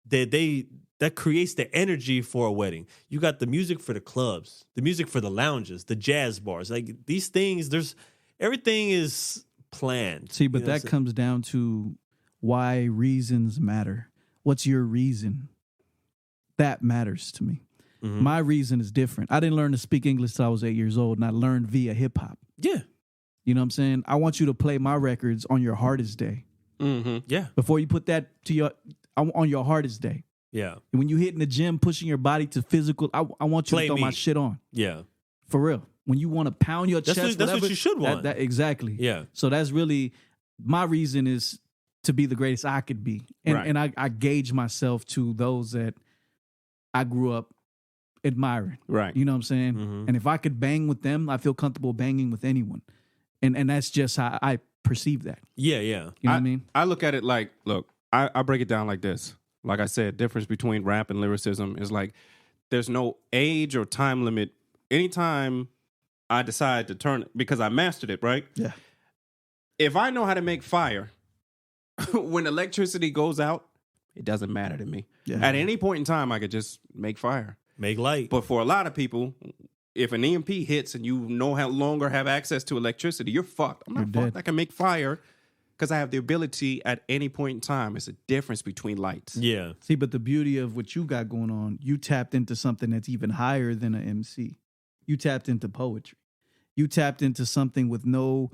That creates the energy for a wedding. You got the music for the clubs, the music for the lounges, the jazz bars. Like these things, everything is planned. See, but that comes down to why reasons matter. What's your reason? That matters to me. Mm-hmm. My reason is different. I didn't learn to speak English till I was 8 years old, and I learned via hip hop. Yeah. You know what I'm saying? I want you to play my records on your hardest day. Mm-hmm. Yeah. Before you put that on your hardest day. Yeah. And when you hit in the gym, pushing your body to physical, I want you to throw my shit on. Yeah. For real. When you want to pound your chest, that's what you should want. Exactly. Yeah. So that's really my reason is to be the greatest I could be. And I gauge myself to those that I grew up admiring. Right. You know what I'm saying? Mm-hmm. And if I could bang with them, I feel comfortable banging with anyone. And that's just how I perceive that. Yeah, yeah. You know what I mean? I look at it like, I break it down like this. Like I said, difference between rap and lyricism is like there's no age or time limit. Anytime I decide to turn it, because I mastered it, right? Yeah. If I know how to make fire, when electricity goes out, it doesn't matter to me. Yeah. At any point in time, I could just make fire. Make light. But for a lot of people, if an EMP hits and you no longer have access to electricity, you're fucked. I'm not fucked. I can make fire because I have the ability at any point in time. It's a difference between lights. Yeah. See, but the beauty of what you got going on, you tapped into something that's even higher than an MC. You tapped into poetry. You tapped into something with no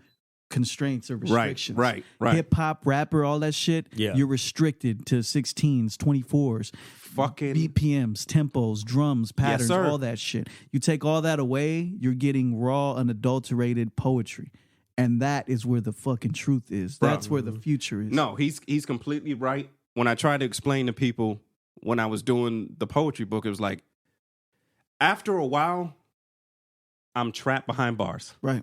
constraints or restrictions. Right. Hip hop, rapper, all that shit. Yeah. You're restricted to 16s, 24s, Fucking BPMs, tempos, drums, patterns, sir. all that shit. You take all that away, you're getting raw, unadulterated poetry. And that is where the fucking truth is. That's where the future is. No, he's completely right. When I tried to explain to people when I was doing the poetry book, it was like, after a while, I'm trapped behind bars. Right.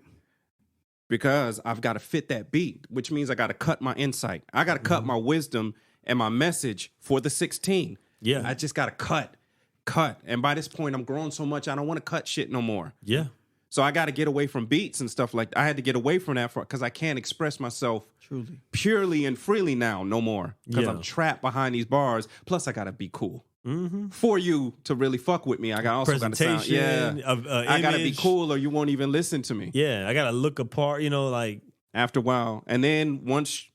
Because I've got to fit that beat, which means I got to cut my insight. I got to cut my wisdom and my message for the 16. Yeah. I just got to cut. And by this point, I'm growing so much, I don't want to cut shit no more. Yeah. So I got to get away from beats and stuff like that. I had to get away from that because I can't express myself Truly. purely and freely now no more because Yeah. I'm trapped behind these bars. Plus, I got to be cool. Mm-hmm. For you to really fuck with me, I also got to sound. Yeah, I got to be cool, or you won't even listen to me. Yeah, I got to look apart. Like After a while, and then once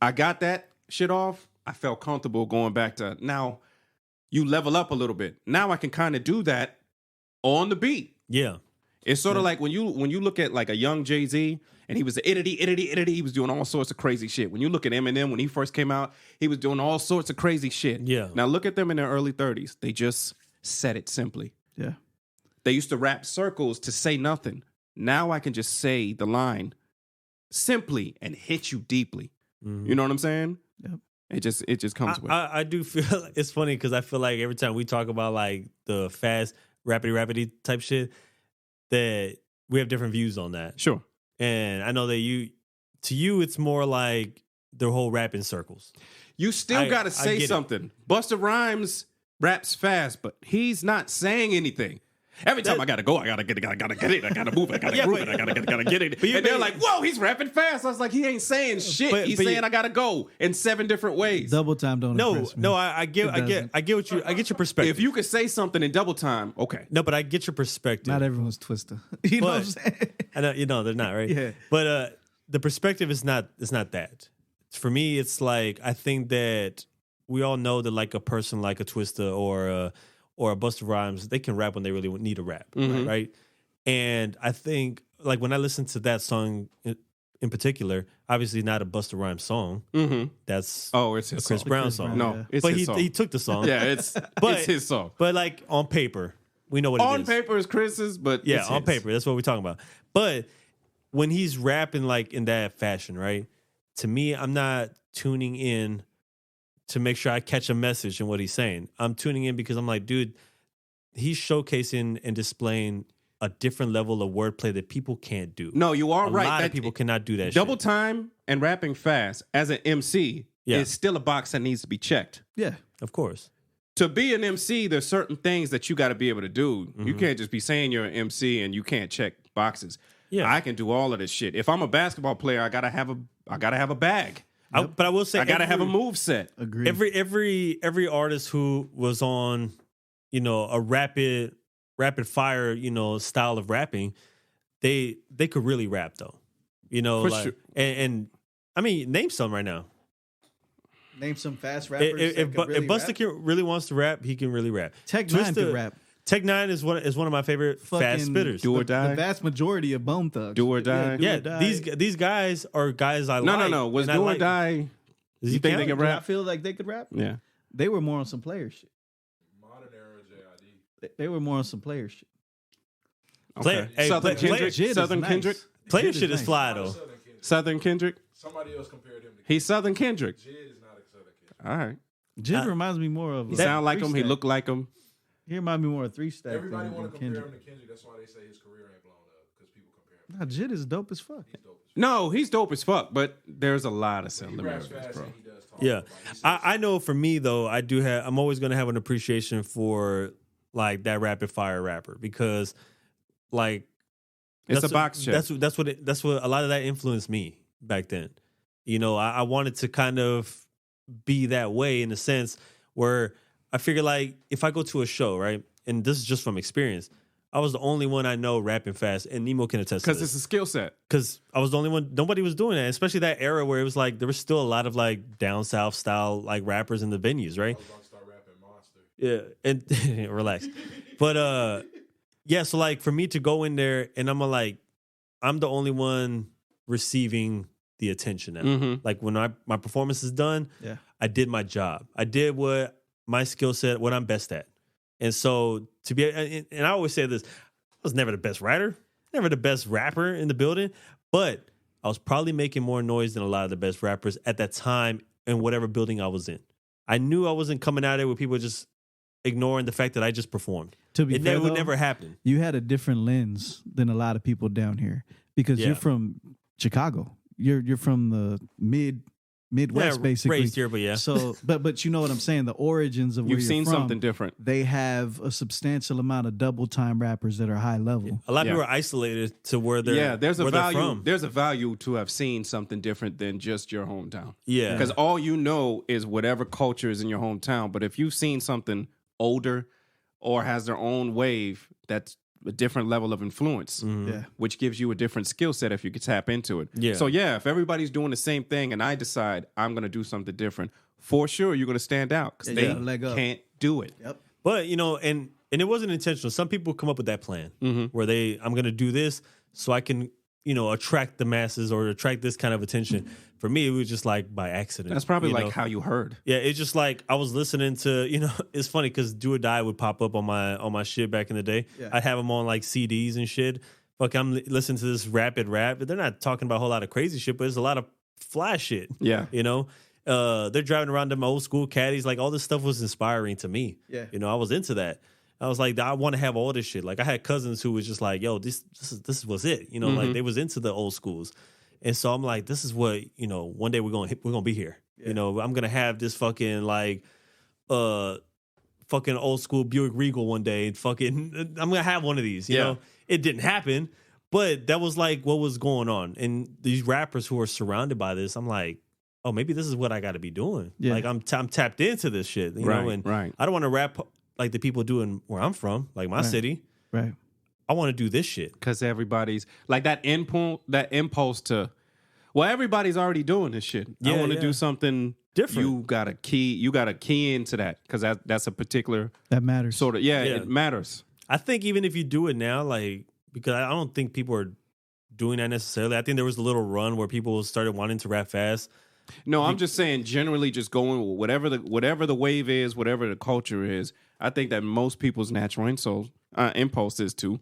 I got that shit off, I felt comfortable going back to now. You level up a little bit. Now I can kind of do that on the beat. Yeah. It's sort of like when you look at like a young Jay-Z and he was the itty, he was doing all sorts of crazy shit. When you look at Eminem, when he first came out, he was doing all sorts of crazy shit. Yeah. Now look at them in their early 30s. They just said it simply. Yeah. They used to rap circles to say nothing. Now I can just say the line simply and hit you deeply. Mm-hmm. You know what I'm saying? Yep. It just comes with it. I do feel it's funny because I feel like every time we talk about like the fast rapidy type shit, that we have different views on that. Sure. And I know that to you, it's more like the whole rap in circles. You still got to say something. Busta Rhymes raps fast, but he's not saying anything. Every time I gotta go, I gotta get it, I gotta move it, I gotta move it, I gotta get it. And they're like, whoa, he's rapping fast. I was like, he ain't saying shit. He's saying I gotta go in 7 different ways. Double time don't impress me. No, I get your perspective. If you could say something in double time, okay. No, but I get your perspective. Not everyone's Twister. You know what I'm saying? I know, they're not, right? Yeah. But the perspective is not that. For me, it's like I think that we all know that like a person like a Twista or a Busta Rhymes, they can rap when they really need to rap, right? And I think like when I listen to that song in particular, obviously not a Busta Rhymes song. That's it's his a Chris song. Brown song. No, it's but his song. he took the song. Yeah, it's his song. But like on paper, we know what it is. On paper is Chris's, but Yeah, it's on his. paper. That's what we're talking about. But when he's rapping like in that fashion, right? To me, I'm not tuning in to make sure I catch a message in what he's saying. I'm tuning in because I'm like, dude, he's showcasing and displaying a different level of wordplay that people can't do. No, you are right. A lot of people cannot do that Double shit. time and rapping fast as an MC is still a box that needs to be checked. Yeah. Of course. To be an MC, there's certain things that you got to be able to do. You can't just be saying you're an MC and you can't check boxes. Yeah. I can do all of this shit. If I'm a basketball player, I gotta have a bag. But I will say I gotta have a move set. Agreed. Every artist who was on, a rapid fire, style of rapping, they could really rap though. For like sure. and I mean, name some right now. Name some fast rappers. If Busta really wants to rap, he can really rap. Tech Nine can rap. Tech Nine is one of my favorite fast spitters. Do or die. The vast majority of Bone Thugs. Do or die. Yeah, or die. these guys are guys I like. No. Was and Do I or like. die? Does You he think count? they can Do I rap? feel like they could rap? Yeah. They were more on some player shit. Modern era JID. They were more on some player shit. Play- hey, Southern play- Kendrick. Jid is Southern nice. Kendrick. Player Jid shit is nice. fly though. Southern Kendrick. Southern Kendrick. Somebody else compared him to He's Southern Kendrick. Jid is not a Southern Kendrick. All right. Jid reminds me more of. He sound like him. He look like him. He reminds me more of 3-stack. Everybody than want to compare Kendrick. him to Kendrick. That's why they say his career ain't blown up because people compare him. Nah, Jid is dope as fuck. He's dope. No, he's dope as fuck, but there's a lot of He raps similarities, fast bro. and he does talk. Yeah, Like, he says- I know for me though, I'm always going to have an appreciation for like that rapid fire rapper because like It's a that's- box check. That's what a lot of that influenced me back then. I wanted to kind of be that way in a sense where I figure like if I go to a show, right, and this is just from experience, I was the only one I know rapping fast, and Nemo can attest to Because this. it's a skill set. Because I was the only one. Nobody was doing that, especially that era where it was like there was still a lot of like down south style like rappers in the venues, right? I was about to start rapping Monster. Yeah, and relax. But yeah. So like for me to go in there and I'm the only one receiving the attention now. Mhm. Like when my performance is done, Yeah. I did my job. I did what my skill set, what I'm best at. And so to be, and I always say this, I was never the best writer, never the best rapper in the building, but I was probably making more noise than a lot of the best rappers at that time in whatever building I was in. I knew I wasn't coming out there with people just ignoring the fact that I just performed. To be fair, Would though, never happen. you had a different lens than a lot of people down here because Yeah. you're from Chicago. You're from the Midwest, Yeah, basically. raised here, but yeah. So, but you know what I'm saying. The origins of where You've you're seen from, something different. They have a substantial amount of double time rappers that are high level. A lot of Yeah. people are isolated to where they're There's a where they're value. from. There's a value to have seen something different than just your hometown. Yeah. Because all you know is whatever culture is in your hometown. But if you've seen something older or has their own wave, that's a different level of influence, Yeah. which gives you a different skill set if you could tap into it. Yeah. So yeah, if everybody's doing the same thing and I decide I'm going to do something different, for sure you're going to stand out because Yeah, you they got a leg up. can't do it. Yep. But and it wasn't intentional. Some people come up with that plan where I'm going to do this so I can attract the masses or attract this kind of attention. For me, it was just like by accident. That's probably you like know? how you heard. Yeah, it's just like I was listening to, it's funny because Do or Die would pop up on my shit back in the day. Yeah. I'd have them on like CDs and shit. Fuck, I'm listening to this rapid rap, but they're not talking about a whole lot of crazy shit, but there's a lot of fly shit. Yeah. They're driving around them old school caddies. Like all this stuff was inspiring to me. Yeah. I was into that. I was like, I want to have all this shit. Like I had cousins who was just like, yo, this was it. Like they was into the old schools. And so I'm like, this is what, one day we're gonna be here. I'm gonna have this fucking like fucking old school Buick Regal one day. Fucking, I'm gonna have one of these. You know, it didn't happen, but that was like what was going on. And these rappers who are surrounded by this, I'm like, oh, maybe this is what I got to be doing. Yeah. Like I'm tapped into this shit. You know, and I don't want to rap like the people doing where I'm from, like my city. Right. I want to do this shit because everybody's like that impulse to. Well, everybody's already doing this shit. I want to do something different. You got to key into that because that's a particular that matters. Sort of, it matters. I think even if you do it now, like because I don't think people are doing that necessarily. I think there was a little run where people started wanting to rap fast. No, I'm just saying generally, just going with whatever the wave is, whatever the culture is. I think that most people's natural impulse is to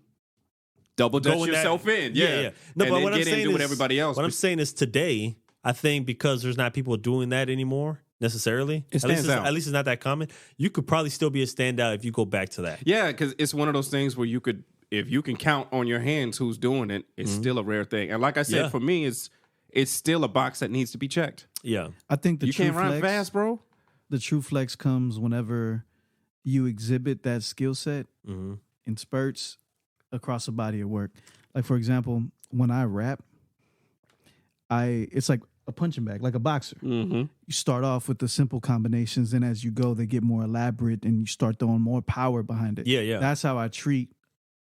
double dutch yourself in. Yeah. No, and but then what I'm get saying into is, what everybody else. What I'm saying is today, I think because there's not people doing that anymore necessarily. It stands out. At least it's not that common. You could probably still be a standout if you go back to that. Yeah, because it's one of those things where you could, if you can count on your hands who's doing it, it's still a rare thing. And like I said, for me, it's still a box that needs to be checked. Yeah, I think the you true can't run flex, fast, bro. The true flex comes whenever you exhibit that skill set in spurts across a body of work. Like for example, when I rap, it's like a punching bag, like a boxer. You start off with the simple combinations, and as you go, they get more elaborate, and you start throwing more power behind it. Yeah. That's how I treat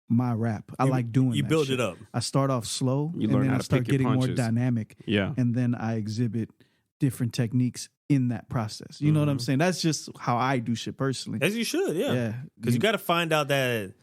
my rap. I like doing. You that build shit. it up. I start off slow, You and learn then how I to start pick your getting more punches. dynamic. Yeah, and then I exhibit different techniques in that process. You know what I'm saying? That's just how I do shit personally. As you should, yeah. Because you got to find out that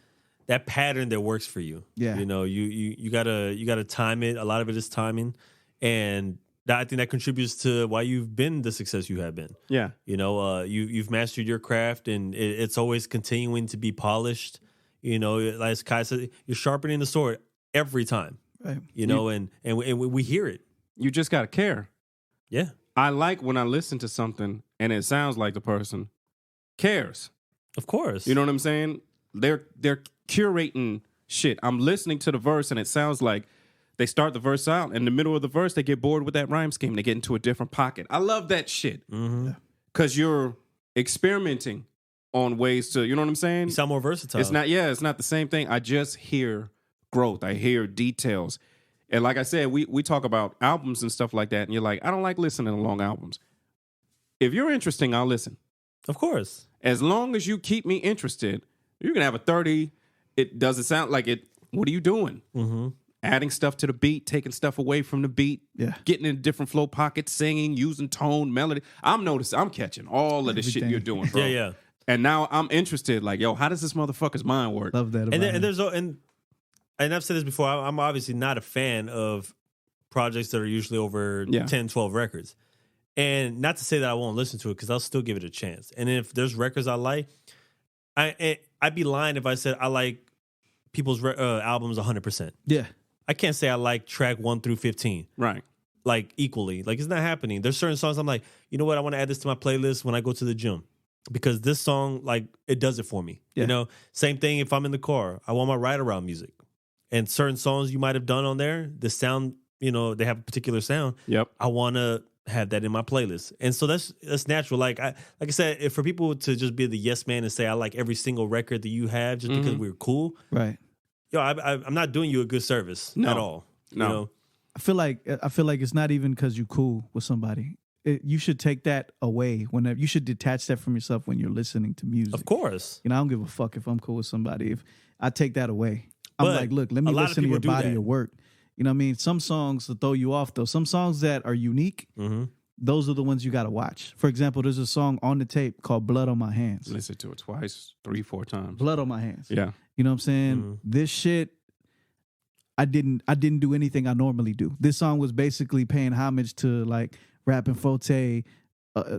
pattern that works for you. Yeah. You know, you gotta time it. A lot of it is timing, and I think that contributes to why you've been the success you have been. Yeah. You know, you've mastered your craft, and it's always continuing to be polished. You know, like Kai said, you're sharpening the sword every time. Right. You know, and we hear it. You just gotta care. Yeah. I like when I listen to something and it sounds like the person cares. Of course. You know what I'm saying? They're curating shit. I'm listening to the verse and it sounds like they start the verse out. In the middle of the verse, they get bored with that rhyme scheme. They get into a different pocket. I love that shit. Because you're experimenting on ways to, you know what I'm saying? You sound more versatile. It's not the same thing. I just hear growth. I hear details. And like I said, we talk about albums and stuff like that, and you're like, I don't like listening to long albums. If you're interesting, I'll listen. Of course. As long as you keep me interested, you can have a 30. It doesn't sound like it. What are you doing? Adding stuff to the beat, taking stuff away from the beat, getting in different flow pockets, singing, using tone, melody. I'm catching all of this shit you're doing, bro. Yeah. And now I'm interested, like, yo, how does this motherfucker's mind work? Love that. And I've said this before, I'm obviously not a fan of projects that are usually over 10, 12 records. And not to say that I won't listen to it, because I'll still give it a chance. And if there's records I like, I'd be lying if I said I like people's albums 100%. Yeah. I can't say I like track 1 through 15. Right. Like equally. Like it's not happening. There's certain songs I'm like, you know what? I want to add this to my playlist when I go to the gym. Because this song, like, it does it for me. Yeah. You know, same thing if I'm in the car. I want my ride around music. And certain songs you might have done on there, the sound, you know, they have a particular sound. Yep. I want to have that in my playlist. And so that's natural. Like I said, if for people to just be the yes man and say I like every single record that you have just because we're cool. Right. Yo, I'm not doing you a good service at all. No. You know? I feel like it's not even because you're cool with somebody. You should take that away whenever. You should detach that from yourself when you're listening to music. Of course. You know, I don't give a fuck if I'm cool with somebody. If I take that away, I'm But like, look, let me a lot of listen to people your do body that. of work. You know what I mean? Some songs will throw you off, though. Some songs that are unique, those are the ones you got to watch. For example, there's a song on the tape called Blood on My Hands. Listen to it twice, 3, 4 times. Blood on My Hands. Yeah. You know what I'm saying? This shit, I didn't do anything I normally do. This song was basically paying homage to like Rappin' Forte,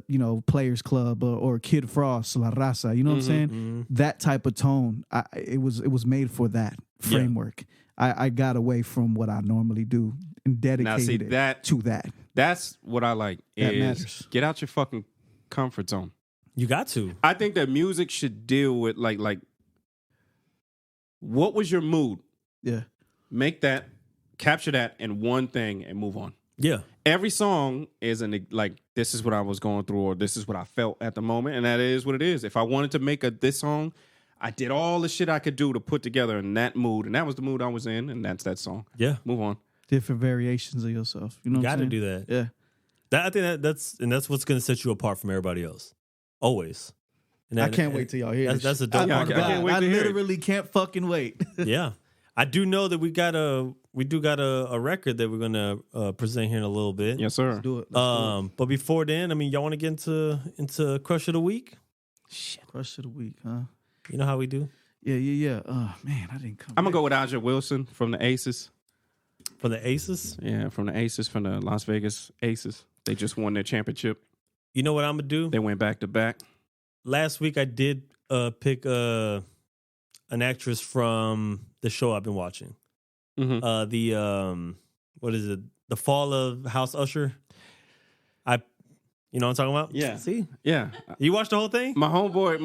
you know, Players Club or Kid Frost, La Raza. You know what I'm saying? That type of tone. It was made for that framework. I got away from what I normally do and dedicated it to that. That's what I like. That is matters. Get out your fucking comfort zone. You got to. I think that music should deal with like what was your mood? Yeah. Make that, capture that in one thing and move on. Yeah. every song isn't like this is what I was going through or this is what I felt at the moment, and that is what it is. If I wanted to make this song, I did all the shit I could do to put together in that mood, and that was the mood I was in, and that's that song. Yeah. Move on. Different variations of yourself. You know what Got I'm to saying? do that. Yeah. I think that's what's going to set you apart from everybody else. Always. And I can't wait till y'all hear this. That's a shit. dope Yeah, part I about can't it. wait I to hear it. literally can't fucking wait. Yeah. I do know that we got a record that we're gonna present here in a little bit. Yes, sir. Do it. Let's But before then, I mean, y'all want to get into Crush of the Week? do it. Crush of the week, huh? You know how we do Yeah. Oh man, I didn't come. I'm gonna go with Aja Wilson from the Aces. for the Aces. Yeah, from the Aces, from the Las Vegas Aces. They just won their championship. You know what I'm gonna do? They went back to back. Last week I did pick an actress from the show I've been watching. Mm-hmm. The what is it? The Fall of House Usher. You know what I'm talking about? Yeah. See, Yeah, you watched the whole thing. my homeboy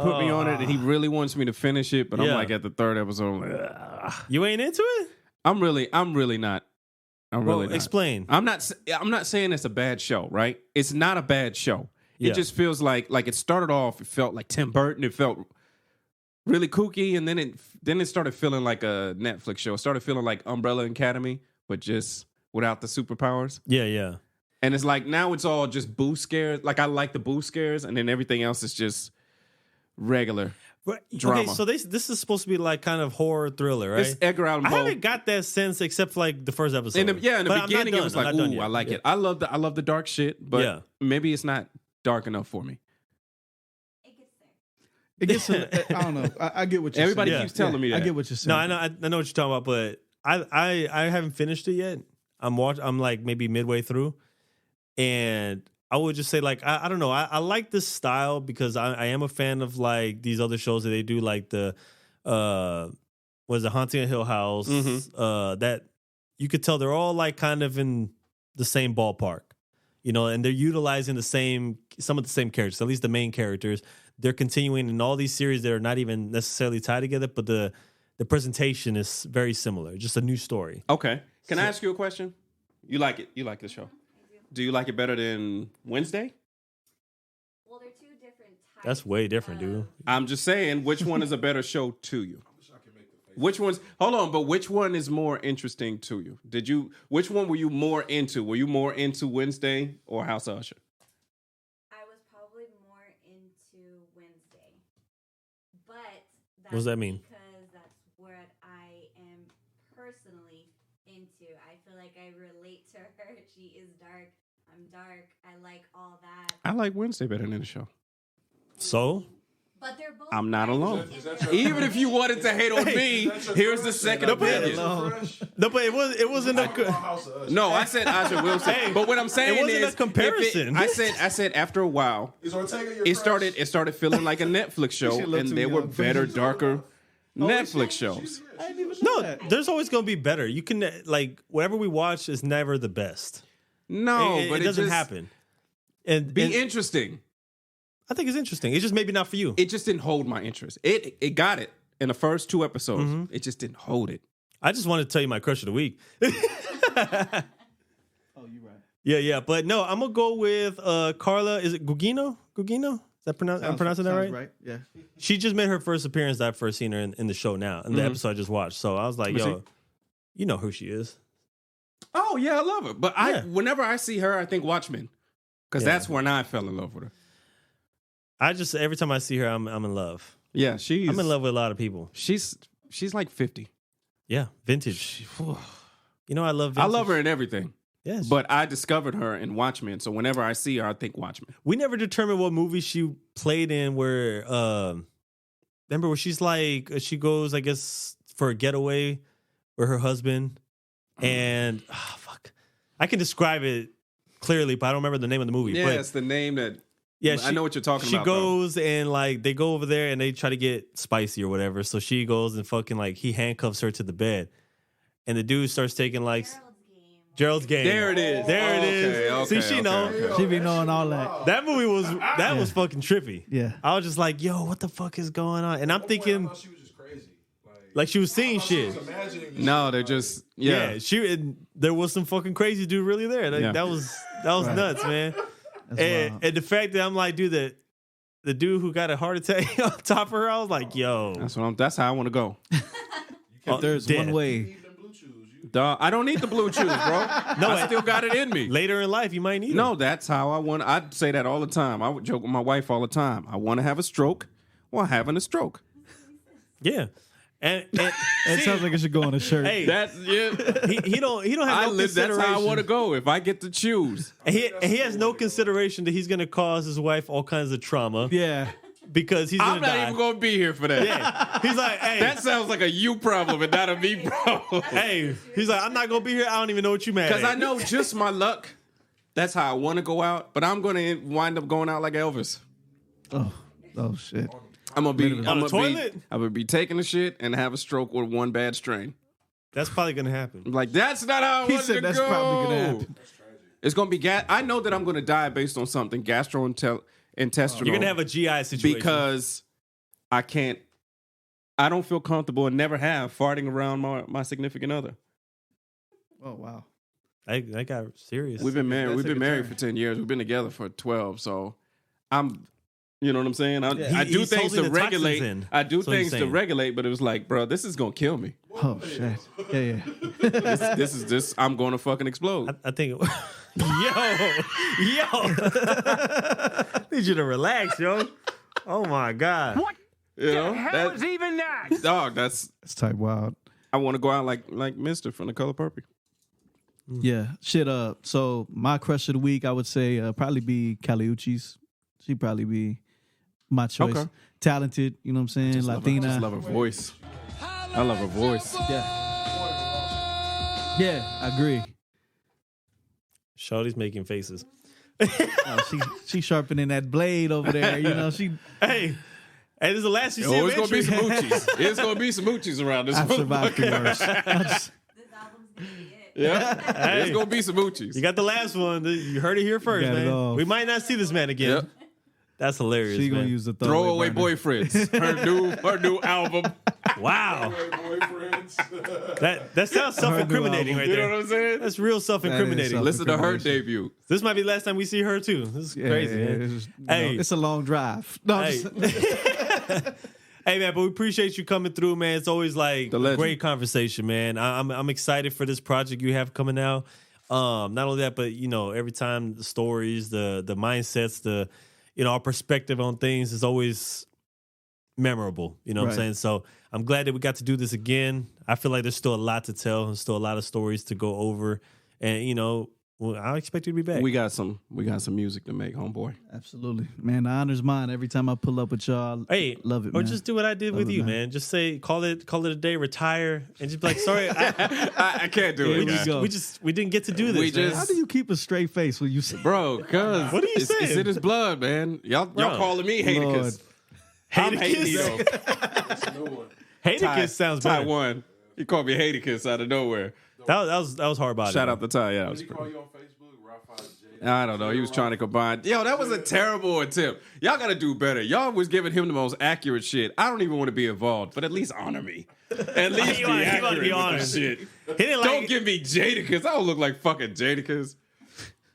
put me on it, and he really wants me to finish it. But I'm Yeah. like at the third episode, I'm like, "Ugh." You ain't into it? I'm really not. I'm Well, really not. explain. I'm not saying it's a bad show, right? It's not a bad show. Yeah. It just feels like it started off. It felt like Tim Burton. It felt really kooky, and then it started feeling like a Netflix show. It started feeling like Umbrella Academy, but just without the superpowers. Yeah. And it's like now it's all just boo scares. Like I like the boo scares, and then everything else is just regular. Right. Drama. Okay, so this is supposed to be like kind of horror thriller, right? It's Edgar Allan I Poe. haven't got that sense except for like the first episode. In the But I'm not beginning, it done. was I'm like, not done ooh, yet. I like Yeah. it. I love the dark shit, but Yeah. maybe it's not dark enough for me. It gets. I don't know. I get what you're Everybody saying. keeps telling me that. I get what you're saying. No, I know what you're talking about, but I haven't finished it yet. I'm like maybe midway through, and I would just say like I don't know. I like this style because I am a fan of like these other shows that they do, like the was it Haunting of Hill House. Mhm. That you could tell they're all like kind of in the same ballpark, you know, and they're utilizing some of the same characters, at least the main characters. They're continuing in all these series that are not even necessarily tied together, but the presentation is very similar. Just a new story. Okay. Can I ask you a question? You like it? You like the show? Do you like it better than Wednesday? Well, they're two different types. That's way different, dude. I'm just saying, which one is a better show to you? Which one's hold on, but which one is more interesting to you? Which one were you more into? Were you more into Wednesday or House of Usher? I was probably more into Wednesday, but that's What does that mean? Because that's what I am personally into. I feel like I relate to her. She is dark. I'm dark. I like all that. I like Wednesday better than the show. So But they're both. I'm not right alone. in their Even if you wanted to hate on me, here's the second opinion. no, but it wasn't a. No, I said Aja Wilson. But what I'm saying wasn't is a comparison. I said after a while, Is Ortega your it crush? started feeling like a Netflix show, She looked and too there were young. better, darker Netflix shows. No, there's always gonna be better. You can like whatever we watch is never the best. No, it but doesn't just happen. And Be interesting. I think it's interesting. It's just maybe not for you. It just didn't hold my interest. It got it in the first 2 episodes. Mm-hmm. It just didn't hold it. I just wanted to tell you my crush of the week. Oh, you're right. Yeah. But no, I'm gonna go with Carla. Is it Gugino? Gugino? Is that pronounced? I'm pronouncing that Sounds right? Yeah. She just made her first appearance that I've first seen her in the show now, in the Mhm. episode I just watched. So I was like, Let me yo, you know who she is. Oh yeah, I love her. But Yeah. whenever I see her, I think Watchmen, because Yeah. that's when I fell in love with her. I just every time I see her, I'm in love. Yeah, she's I'm in love with a lot of people. She's like 50. Yeah, vintage. You know I love I vintage. love her in everything. Yes. But I discovered her in Watchmen, so whenever I see her, I think Watchmen. we never determined what movie she played in where remember where she's like she goes, I guess, for a getaway with her husband and fuck. I can describe it clearly, but I don't remember the name of the movie. Yeah, But it's the name that. yeah, I know what you're talking she about. goes and like they go over there and they try to get spicy or whatever. So she goes and fucking like he handcuffs her to the bed, and the dude starts taking like Gerald's Game. There it is. There it Okay, is. okay, See, she okay, know. okay. She be knowing all that. That movie was was fucking trippy. Yeah. I was just like, yo, what the fuck is going on? And I'm I thinking thought she was just crazy. like she was seeing shit. No, they're just Yeah, there was some fucking crazy dude really there. Like, Yeah. That was nuts, man. And the fact that I'm like, dude, the dude who got a heart attack on top of her, I was like, yo, that's how I want to go. If there's dead. one way, Duh, I don't need the blue chews, bro. I still got it in me. later in life you might need No, them. that's how I want. I'd say that all the time. I would joke with my wife all the time. I want to have a stroke while having a stroke. Yeah, and it sounds like it should go on a shirt. hey, That's yeah. he don't have no That's consideration. how I want to go. If I get to choose, And he has no consideration that he's gonna cause his wife all kinds of trauma Yeah. because he's gonna I'm not die. even going to be here for that. Yeah, he's like, hey, That sounds like a you problem and not a me problem. hey, he's like, I'm not gonna be here. I don't even know what you mad Because I at. know just my luck. That's how I want to go out, but I'm going to wind up going out like Elvis. Oh shit. I'm gonna be On the toilet? I'm gonna be taking a shit and have a stroke with one bad strain. That's probably gonna happen. Like that's not how I He want said to that's go. probably gonna happen. It's gonna be I know that I'm gonna die based on something gastrointestinal. You're gonna have a GI situation because I don't feel comfortable and never have farting around my significant other. Oh wow. I got serious. We've been married. That's We've like been a married turn. for 10 years. We've been together for 12. So I'm, you know what I'm saying? I do he's things holding to the toxins regulate. in. I do That's what he's things to saying. regulate, but it was like, bro, this is gonna kill me. Oh shit. Yeah. This I'm going to fucking explode. I think. yo, need you to relax, yo. Oh my god. What You know, the hell is even that? dog. That's It's type wild. I want to go out like Mister from The Color Purple. Yeah. Shit. So my crush of the week, I would say, probably be Caliucci's. She'd probably be my choice. Okay. Talented. You know what I'm saying? Latina. I just love her voice. I love her voice. Yeah. I agree. Shorty's making faces. She sharpening that blade over there. You know, she. Hey, this is the last you see. Oh, of it's gonna be Intre. some moochies. It's gonna be some moochies around this. I've survived the motherfucker. worst. This album's gonna be it. Yeah, it's gonna be some moochies. You got the last one. You heard it here first, Got it man. all. We might not see this man again. Yep. That's hilarious. She gonna man. use the Throwaway burner. Boyfriends. Her new album. Wow, Boyfriends. that sounds self-incriminating right You know there. what I'm saying? That's real self-incriminating. That is Listen to her Incrimination. debut. This might be the last time we see her too. This is crazy, man. It's, Hey. it's a long drive. No, I'm Hey. just- Hey man, but we appreciate you coming through, man. It's always like The a legend. great conversation, man. I'm excited for this project you have coming out. Not only that, but you know, every time the stories, the mindsets, our perspective on things is always memorable. You know what I'm Right. saying? So I'm glad that we got to do this again. I feel like there's still a lot to tell and still a lot of stories to go over. And I expect you to be back. We got some music to make, homeboy. Absolutely, man. The honor's mine every time I pull up with y'all. Hey, love it, or man. just do what I did Love with it, you, man. man. Just say, call it a day, retire, and just be like, sorry, I can't do Here it, we guys. go. we didn't get to do this. We man. just- How do you keep a straight face when you say? Bro, cuz What are you it's saying? in his blood, man. Y'all calling me Haticus. I'm Haticus? Haticus. Haticus sounds better. Taiwan. He called me Haticus out of nowhere. That was hard body. Shout out to Ty. Yeah, that was He call you on Facebook, Rafa J. I don't know. He was trying to combine. Yo, that was a terrible attempt. Y'all got to do better. Y'all was giving him the most accurate shit. I don't even want to be involved, but at least honor me. At least He be wanna- he accurate wanna be with honored. the shit. He didn't Don't like. give me Jadakiss. I don't look like fucking Jadakiss.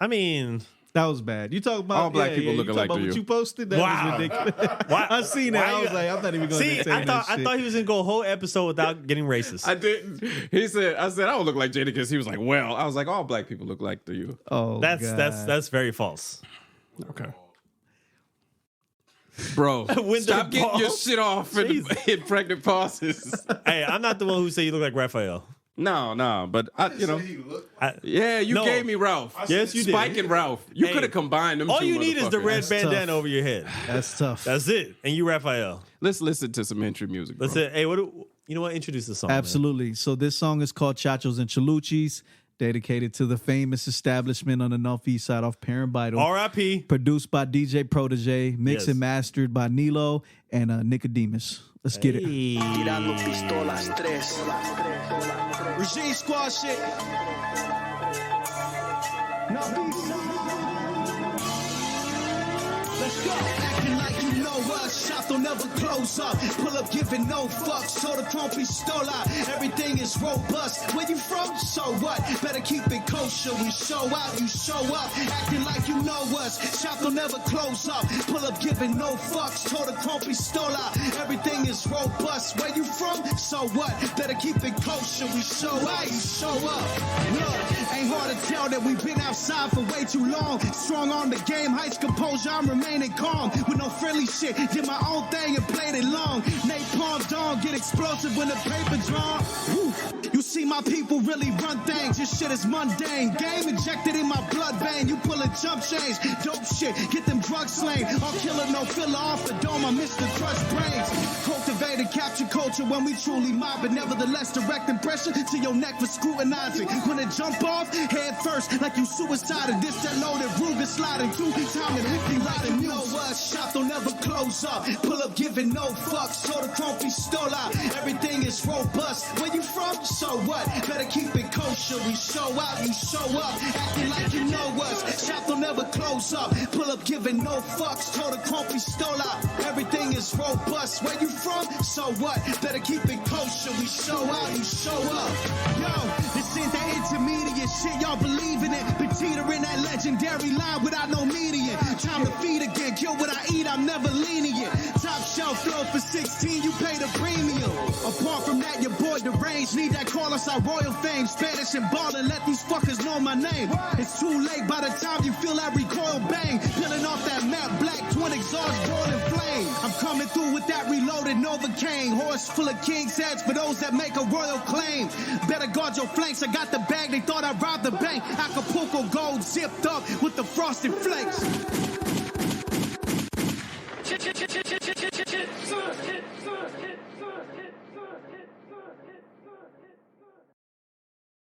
I mean, That was bad. You talk about All black people you looking talk like about to what you. you posted. That Wow. was ridiculous. why, I seen it. why I was you- like, I'm not even going to see, entertain I thought that shit. he was gonna go a whole episode without getting racist. I didn't. I said, I don't look like Jadakiss. He was like, well, I was like, all black people look like to you. Oh, that's God. very false. Okay. Bro, When stop the getting your balls- shit off in pregnant pauses. Hey, I'm not the one who said you look like Raphael. No, but yeah, you No. gave me Ralph. Yes, you did. Spike and Ralph. You Hey, could have combined them. All two you need is the motherfuckers. red That's bandana tough. over your head. That's tough. That's it. And you Raphael. Let's listen to some Intre music. Bro. That's it. Hey, you know what? Introduce the song. man. Absolutely. So this song is called Chachos and Chaluchis, dedicated to the famous establishment on the Northeast Side off Parent Vital. R.I.P. Produced by DJ Protege, mixed Yes. and mastered by Nilo and Nicodemus. Let's get it. Hey. Tirando pistolas 3. Regime Squad shit. Let's go. Acting like you know us. Shop don't never close up. Pull up giving no fucks. So the chrome pistola. Everything is robust. Where you from? So what? Better keep it kosher. We show out, you show up. Acting like you know us. Shop don't never close up. Pull up giving no fucks. So the chrome pistola. Everything is robust. Where you from? So what? Better keep it kosher. We show out, you show up. Look, ain't hard to tell that we've been outside for way too long. Strong on the game, heights composure, I'm remaining calm. With no friendly shit, did my own thing and played it long. Napalm dawn, get explosive when the paper drawn. Woo. You see my people really run things, this shit is mundane. Game injected in my blood vein, you pulling jump chains. Dope shit, get them drugs slain. All killer, no filler off the dome, I'm Mr. Crush Brains. Cultivated, capture culture when we truly mob, but nevertheless directing pressure to your neck for scrutinizing. When it jump off, head first, like you suicided. This that loaded Ruger sliding through time and empty riding. You know us, shop don't ever close up. Pull up giving no fucks, so the chrome pistola. Everything is robust. Where you from? So what? Better keep it kosher. We show out, you show up. Acting like you know us. Shop don't ever close up. Pull up giving no fucks, so the chrome pistola. Everything is robust. Where you from? So what? Better keep it kosher. We show out, you show up. Yo, this ain't that intermediate shit, y'all believe in it. Been teetering that legendary line without no median. Time to feed again, kill what I eat, I'm never lenient. Top shelf flow for 16, you pay the premium. Apart from that, your boy deranged, need that call us our royal fame. Spanish and ballin', let these fuckers know my name. It's too late by the time you feel that recoil bang. Peeling off that matte black twin exhaust boiling flame. I'm coming through with that reloaded Novocaine. Horse full of king's heads for those that make a royal claim. Better guard your flanks, I got the bag, they thought I robbed the bank. Acapulco gold zipped up with the frosted flakes.